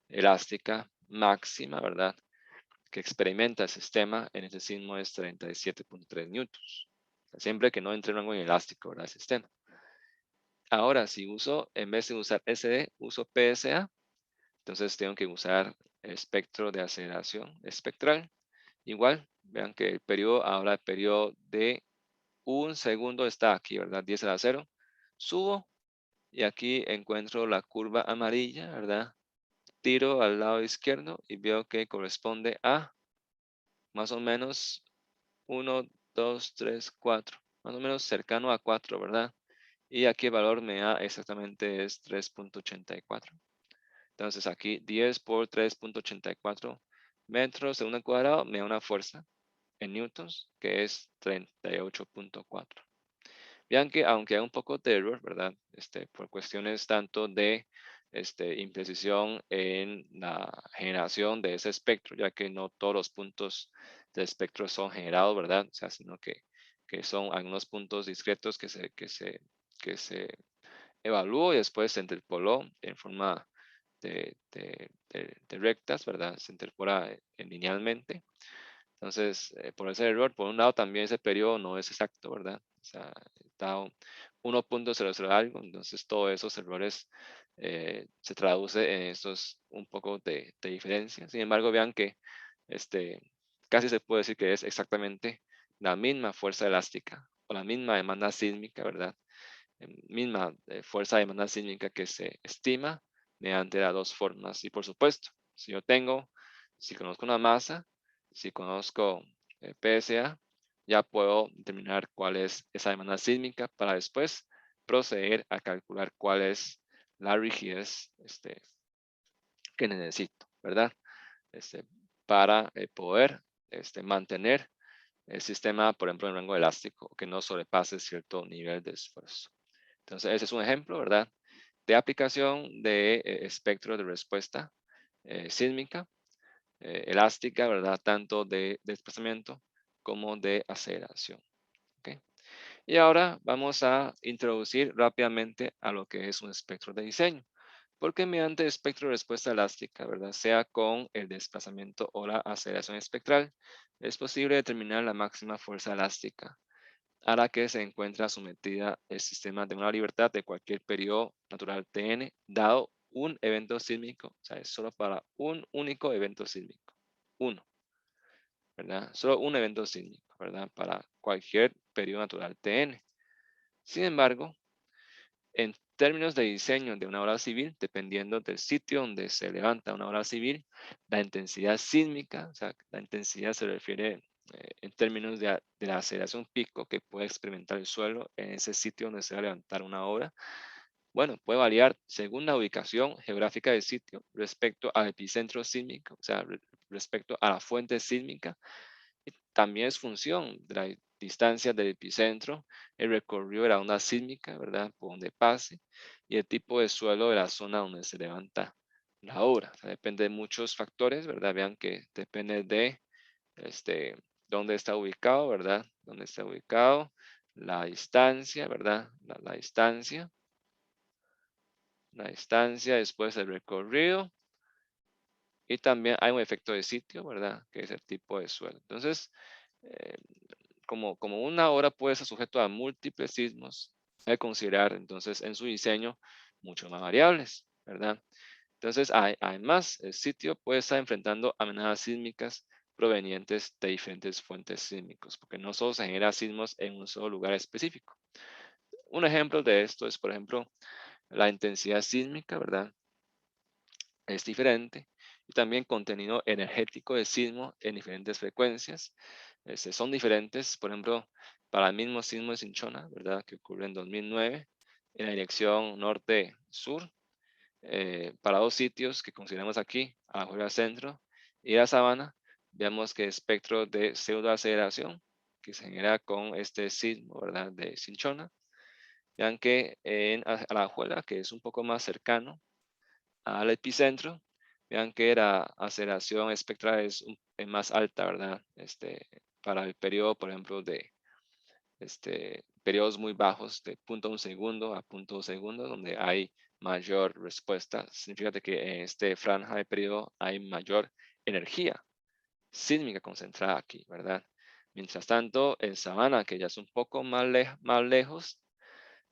elástica máxima, ¿verdad? Que experimenta el sistema en ese sismo es 37.3 newtons. Siempre que no entre en rango inelástico, ¿verdad? El sistema. Ahora, si uso, en vez de usar SD, uso PSA, entonces tengo que usar el espectro de aceleración espectral. Igual, vean que el periodo, ahora el periodo de un segundo está aquí, ¿verdad? 10 a la 0. Subo y aquí encuentro la curva amarilla, ¿verdad? Tiro al lado izquierdo y veo que corresponde a más o menos 1, 2, 3, 4. Más o menos cercano a 4, ¿verdad? Y aquí el valor me da exactamente es 3.84. Entonces aquí 10 por 3.84 metros segundo al cuadrado me da una fuerza en newtons que es 38.4. Vean que aunque hay un poco de error, ¿verdad? Por cuestiones tanto de imprecisión en la generación de ese espectro, ya que no todos los puntos del espectro son generados, ¿verdad? O sea, sino que son algunos puntos discretos que se evaluó y después se interpoló en forma de rectas, ¿verdad? Se interpola linealmente. Entonces, por ese error, por un lado también ese periodo no es exacto, ¿verdad? O sea, está 1.00 algo, entonces todos esos errores se traduce en estos un poco de diferencia. Sin embargo, vean que este, casi se puede decir que es exactamente la misma fuerza elástica o la misma demanda sísmica, ¿verdad? Misma fuerza de demanda sísmica que se estima mediante las dos formas. Y por supuesto, si conozco una masa, si conozco PSA, ya puedo determinar cuál es esa demanda sísmica para después proceder a calcular cuál es la rigidez que necesito, ¿verdad? Este, para poder mantener el sistema, por ejemplo, en rango elástico, que no sobrepase cierto nivel de esfuerzo. Entonces, ese es un ejemplo, ¿verdad? De aplicación de espectro de respuesta sísmica, elástica, ¿verdad? Tanto de desplazamiento como de aceleración. ¿Ok? Y ahora vamos a introducir rápidamente a lo que es un espectro de diseño. Porque mediante espectro de respuesta elástica, ¿verdad? Sea con el desplazamiento o la aceleración espectral, es posible determinar la máxima fuerza elástica a la que se encuentra sometida el sistema de una libertad de cualquier periodo natural Tn, dado un evento sísmico, o sea, es solo para un único evento sísmico, uno, ¿verdad? Solo un evento sísmico, ¿verdad? Para cualquier periodo natural Tn. Sin embargo, en términos de diseño de una obra civil, dependiendo del sitio donde se levanta una obra civil, la intensidad sísmica, o sea, la intensidad se refiere en términos de la aceleración pico que puede experimentar el suelo en ese sitio donde se va a levantar una obra. Bueno, puede variar según la ubicación geográfica del sitio respecto al epicentro sísmico, o sea, respecto a la fuente sísmica. Y también es función de la distancia del epicentro, el recorrido de la onda sísmica, ¿verdad? Por donde pase, y el tipo de suelo de la zona donde se levanta la obra. O sea, depende de muchos factores, ¿verdad? Vean que depende de este, dónde está ubicado, ¿verdad? Dónde está ubicado, la distancia, ¿verdad? La distancia, después el recorrido, y también hay un efecto de sitio, ¿verdad? Que es el tipo de suelo. Entonces, eh, como una obra puede ser sujeto a múltiples sismos, hay que considerar entonces en su diseño mucho más variables, ¿verdad? Entonces, además, el sitio puede estar enfrentando amenazas sísmicas provenientes de diferentes fuentes sísmicos, porque no solo se genera sismos en un solo lugar específico. Un ejemplo de esto es, por ejemplo, la intensidad sísmica, ¿verdad? Es diferente. Y también contenido energético de sismo en diferentes frecuencias. Son diferentes, por ejemplo, para el mismo sismo de Cinchona, ¿verdad? Que ocurre en 2009, en la dirección norte-sur, para dos sitios que consideramos aquí, Alajuela Centro y La Sabana, vemos que el espectro de pseudoaceleración que se genera con este sismo, ¿verdad? De Cinchona, vean que en Alajuela, que es un poco más cercano al epicentro, vean que la aceleración espectral es más alta, ¿verdad? Para el periodo, por ejemplo, de periodos muy bajos de 0.1 segundo a 0.2 segundos, donde hay mayor respuesta. Significa que en este franja de periodo hay mayor energía sísmica concentrada aquí, ¿verdad? Mientras tanto, en Sabana, que ya es un poco más lejos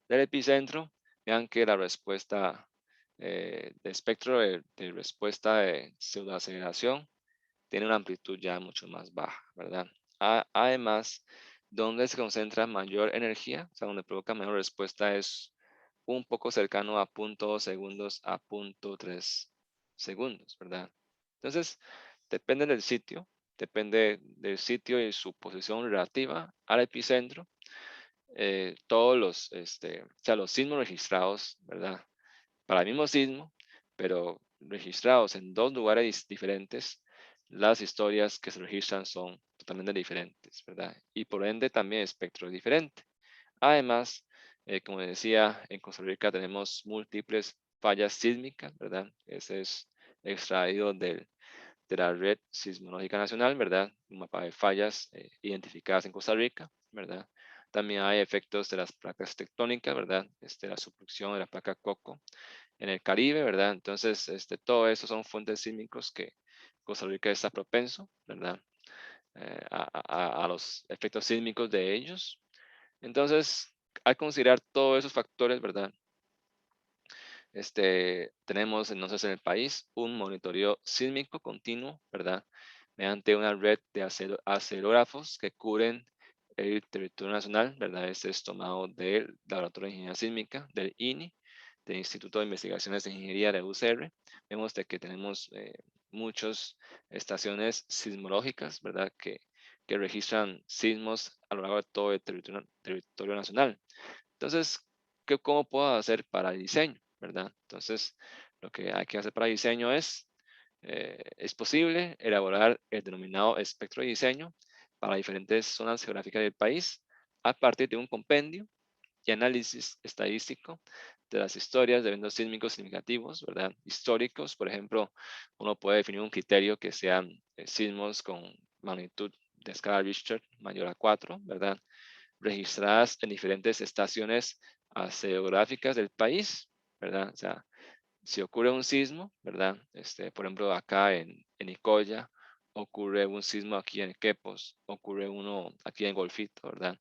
del epicentro, vean que la respuesta de espectro de respuesta de pseudoaceleración tiene una amplitud ya mucho más baja, ¿verdad? Además, donde se concentra mayor energía, o sea, donde provoca mayor respuesta es un poco cercano a 0.2 segundos a 0.3 segundos, ¿verdad? Entonces, depende del sitio, y su posición relativa al epicentro. Todos los sismos registrados, ¿verdad? Para el mismo sismo, pero registrados en dos lugares diferentes, las historias que se registran son totalmente diferentes, ¿verdad? Y por ende también espectro es diferente. Además, como decía, en Costa Rica tenemos múltiples fallas sísmicas, ¿verdad? Ese es extraído de la Red Sismológica Nacional, ¿verdad? Un mapa de fallas identificadas en Costa Rica, ¿verdad? También hay efectos de las placas tectónicas, ¿verdad? La subducción de la placa Coco en el Caribe, ¿verdad? Entonces, todo eso son fuentes sísmicos que Costa Rica está propenso, ¿verdad? A los efectos sísmicos de ellos. Entonces, al considerar todos esos factores, ¿verdad? Tenemos entonces en el país un monitoreo sísmico continuo, ¿verdad? Mediante una red de acelerógrafos que cubren el territorio nacional, ¿verdad? Este es tomado del Laboratorio de Ingeniería Sísmica, del INI, del Instituto de Investigaciones de Ingeniería de UCR. Vemos de que tenemos muchas estaciones sismológicas, ¿verdad? Que registran sismos a lo largo de todo el territorio nacional. Entonces, ¿cómo puedo hacer para el diseño? ¿Verdad? Entonces, lo que hay que hacer para diseño es posible elaborar el denominado espectro de diseño para diferentes zonas geográficas del país a partir de un compendio y análisis estadístico de las historias de eventos sísmicos significativos, ¿verdad? Históricos, por ejemplo, uno puede definir un criterio que sean sismos con magnitud de escala Richter mayor a 4, ¿verdad? Registradas en diferentes estaciones geográficas del país, ¿verdad? O sea, si ocurre un sismo, ¿verdad? Por ejemplo, acá en Nicoya, ocurre un sismo aquí en Quepos, ocurre uno aquí en Golfito, ¿verdad?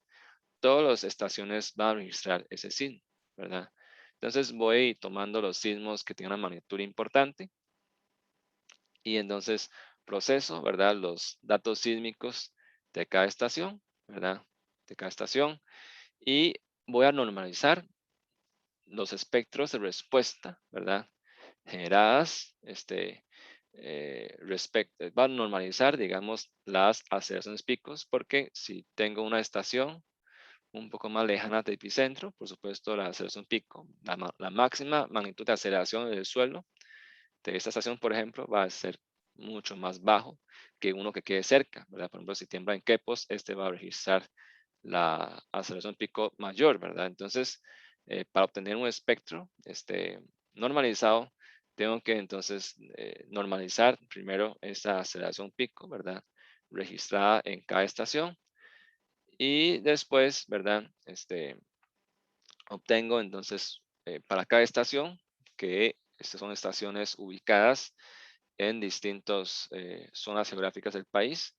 Todas las estaciones van a registrar ese sismo, ¿verdad? Entonces voy tomando los sismos que tienen una magnitud importante y entonces proceso, ¿verdad? Los datos sísmicos de cada estación, ¿verdad? De cada estación y voy a normalizar los espectros de respuesta, ¿verdad? Generadas, va a normalizar, digamos, las aceleraciones picos, porque si tengo una estación un poco más lejana del epicentro, por supuesto, la aceleración pico, la máxima magnitud de aceleración del suelo de esta estación, por ejemplo, va a ser mucho más bajo que uno que quede cerca, ¿verdad? Por ejemplo, si tiembla en Quepos, este va a registrar la aceleración pico mayor, ¿verdad? Entonces, para obtener un espectro normalizado, tengo que entonces normalizar primero esta aceleración pico, ¿verdad? Registrada en cada estación y después, ¿verdad? Obtengo entonces para cada estación, que estas son estaciones ubicadas en distintas zonas geográficas del país.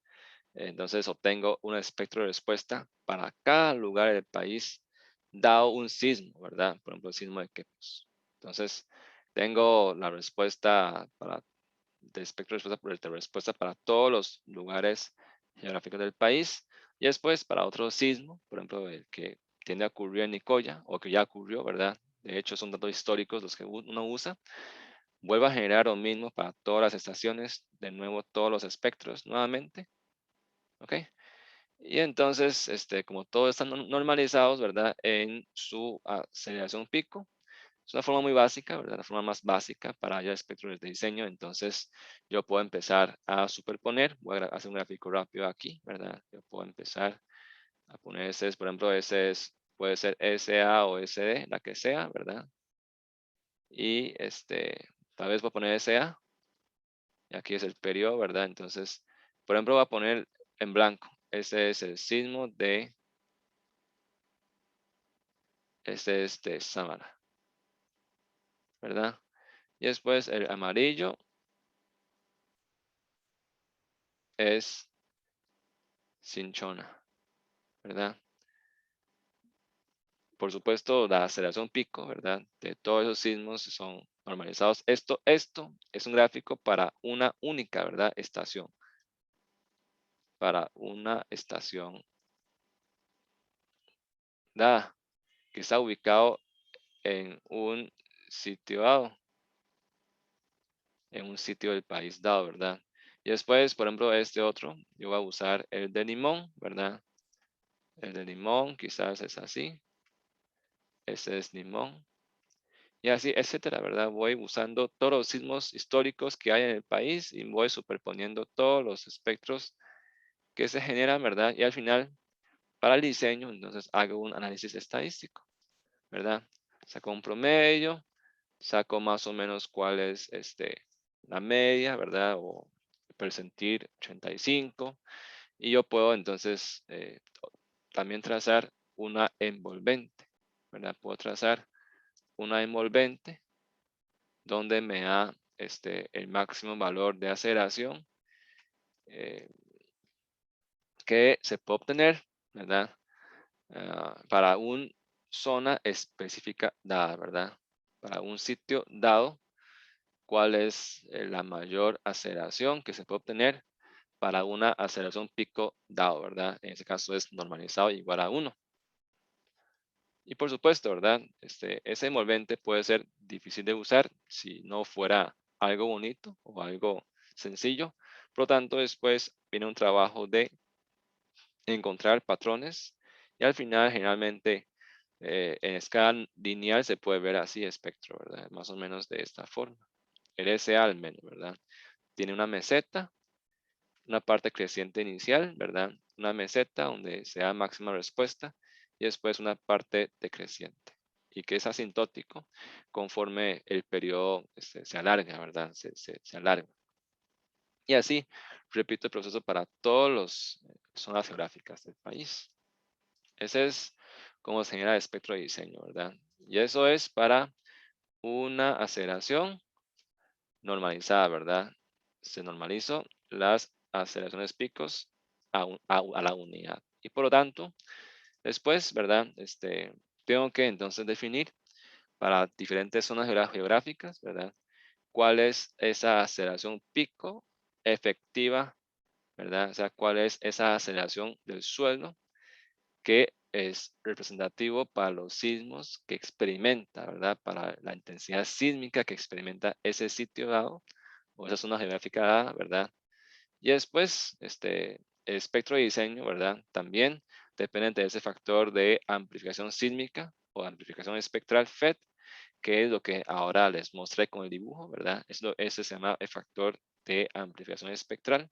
Entonces obtengo un espectro de respuesta para cada lugar del país, dado un sismo, ¿verdad? Por ejemplo, el sismo de Quepos. Entonces, tengo la respuesta para, de espectro de respuesta para todos los lugares geográficos del país. Y después para otro sismo, por ejemplo, el que tiende a ocurrir en Nicoya o que ya ocurrió, ¿verdad? De hecho, son datos históricos los que uno usa. Vuelvo a generar lo mismo para todas las estaciones, de nuevo todos los espectros nuevamente, ¿ok? Y entonces, como todos están normalizados, ¿verdad? En su aceleración pico, es una forma muy básica, ¿verdad? La forma más básica para ya espectros de diseño. Entonces, yo puedo empezar a superponer. Voy a hacer un gráfico rápido aquí, ¿verdad? Yo puedo empezar a poner ese, por ejemplo, ese es, puede ser SA o SD, la que sea, ¿verdad? Y tal vez voy a poner SA. Y aquí es el periodo, ¿verdad? Entonces, por ejemplo, voy a poner en blanco. Ese es el sismo de, este es de Samara, ¿verdad? Y después el amarillo es Cinchona, ¿verdad? Por supuesto, la aceleración pico, ¿verdad? De todos esos sismos son normalizados. Esto es un gráfico para una única, ¿verdad? Estación. Para una estación dada, que está ubicado en un sitio dado, en un sitio del país dado, ¿verdad? Y después, por ejemplo, este otro, yo voy a usar el de Limón, ¿verdad? El de Limón quizás es así. Este es Limón. Y así, etcétera, ¿verdad? Voy usando todos los sismos históricos que hay en el país y voy superponiendo todos los espectros que se generan, ¿verdad? Y al final, para el diseño, entonces hago un análisis estadístico, ¿verdad? Saco un promedio, saco más o menos cuál es la media, ¿verdad? O percentil 85. Y yo puedo entonces también trazar una envolvente, ¿verdad? Puedo trazar una envolvente donde me da el máximo valor de aceleración eh, que se puede obtener, ¿verdad? Para una zona específica dada, ¿verdad? Para un sitio dado, cuál es la mayor aceleración que se puede obtener para una aceleración pico dado, ¿verdad? En este caso es normalizado igual a 1. Y por supuesto, ¿verdad? Ese envolvente puede ser difícil de usar si no fuera algo bonito o algo sencillo. Por lo tanto, después viene un trabajo de encontrar patrones y al final, generalmente, en escala lineal se puede ver así espectro, ¿verdad? Más o menos de esta forma. El SA al menos, ¿verdad? Tiene una meseta, una parte creciente inicial, ¿verdad? Una meseta donde se da máxima respuesta y después una parte decreciente y que es asintótico conforme el periodo se alarga, ¿verdad? Se alarga. Y así repito el proceso para todas las zonas geográficas del país. Ese es cómo se genera el espectro de diseño, ¿verdad? Y eso es para una aceleración normalizada, ¿verdad? Se normalizó las aceleraciones picos a la unidad. Y por lo tanto, después, ¿verdad? Tengo que entonces definir para diferentes zonas geográficas, ¿verdad? ¿Cuál es esa aceleración pico efectiva, ¿verdad? O sea, cuál es esa aceleración del suelo que es representativo para los sismos que experimenta, ¿verdad? Para la intensidad sísmica que experimenta ese sitio dado o esa zona geográfica dada, ¿verdad? Y después, el espectro de diseño, ¿verdad? También depende de ese factor de amplificación sísmica o amplificación espectral FET, que es lo que ahora les mostré con el dibujo, ¿verdad? Ese se llama el factor de amplificación espectral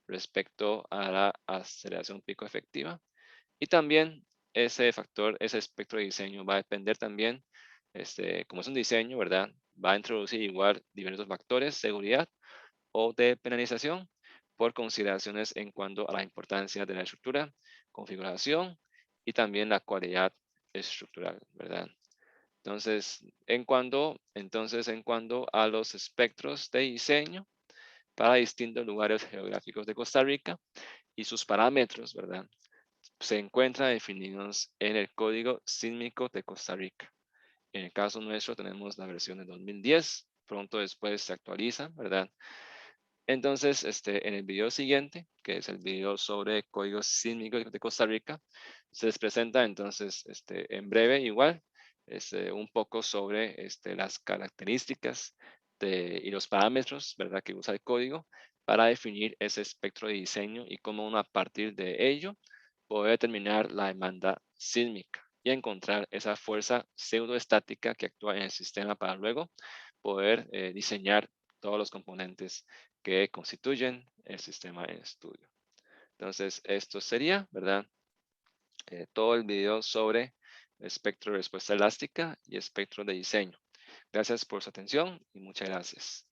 respecto a la aceleración pico efectiva. Y también ese factor, ese espectro de diseño va a depender también, como es un diseño, ¿verdad? Va a introducir igual diversos factores, seguridad o de penalización por consideraciones en cuanto a la importancia de la estructura, configuración y también la cualidad estructural, ¿verdad? Entonces, en cuanto a los espectros de diseño para distintos lugares geográficos de Costa Rica y sus parámetros, ¿verdad? Se encuentran definidos en el Código Sísmico de Costa Rica. En el caso nuestro tenemos la versión de 2010, pronto después se actualiza, ¿verdad? Entonces, en el video siguiente, que es el video sobre códigos sísmicos de Costa Rica, se les presenta entonces, en breve igual, un poco sobre las características y los parámetros, ¿verdad?, que usa el código para definir ese espectro de diseño y cómo uno a partir de ello poder determinar la demanda sísmica y encontrar esa fuerza pseudoestática que actúa en el sistema para luego poder diseñar todos los componentes que constituyen el sistema en estudio. Entonces, esto sería, ¿verdad? Todo el video sobre espectro de respuesta elástica y espectro de diseño. Gracias por su atención y muchas gracias.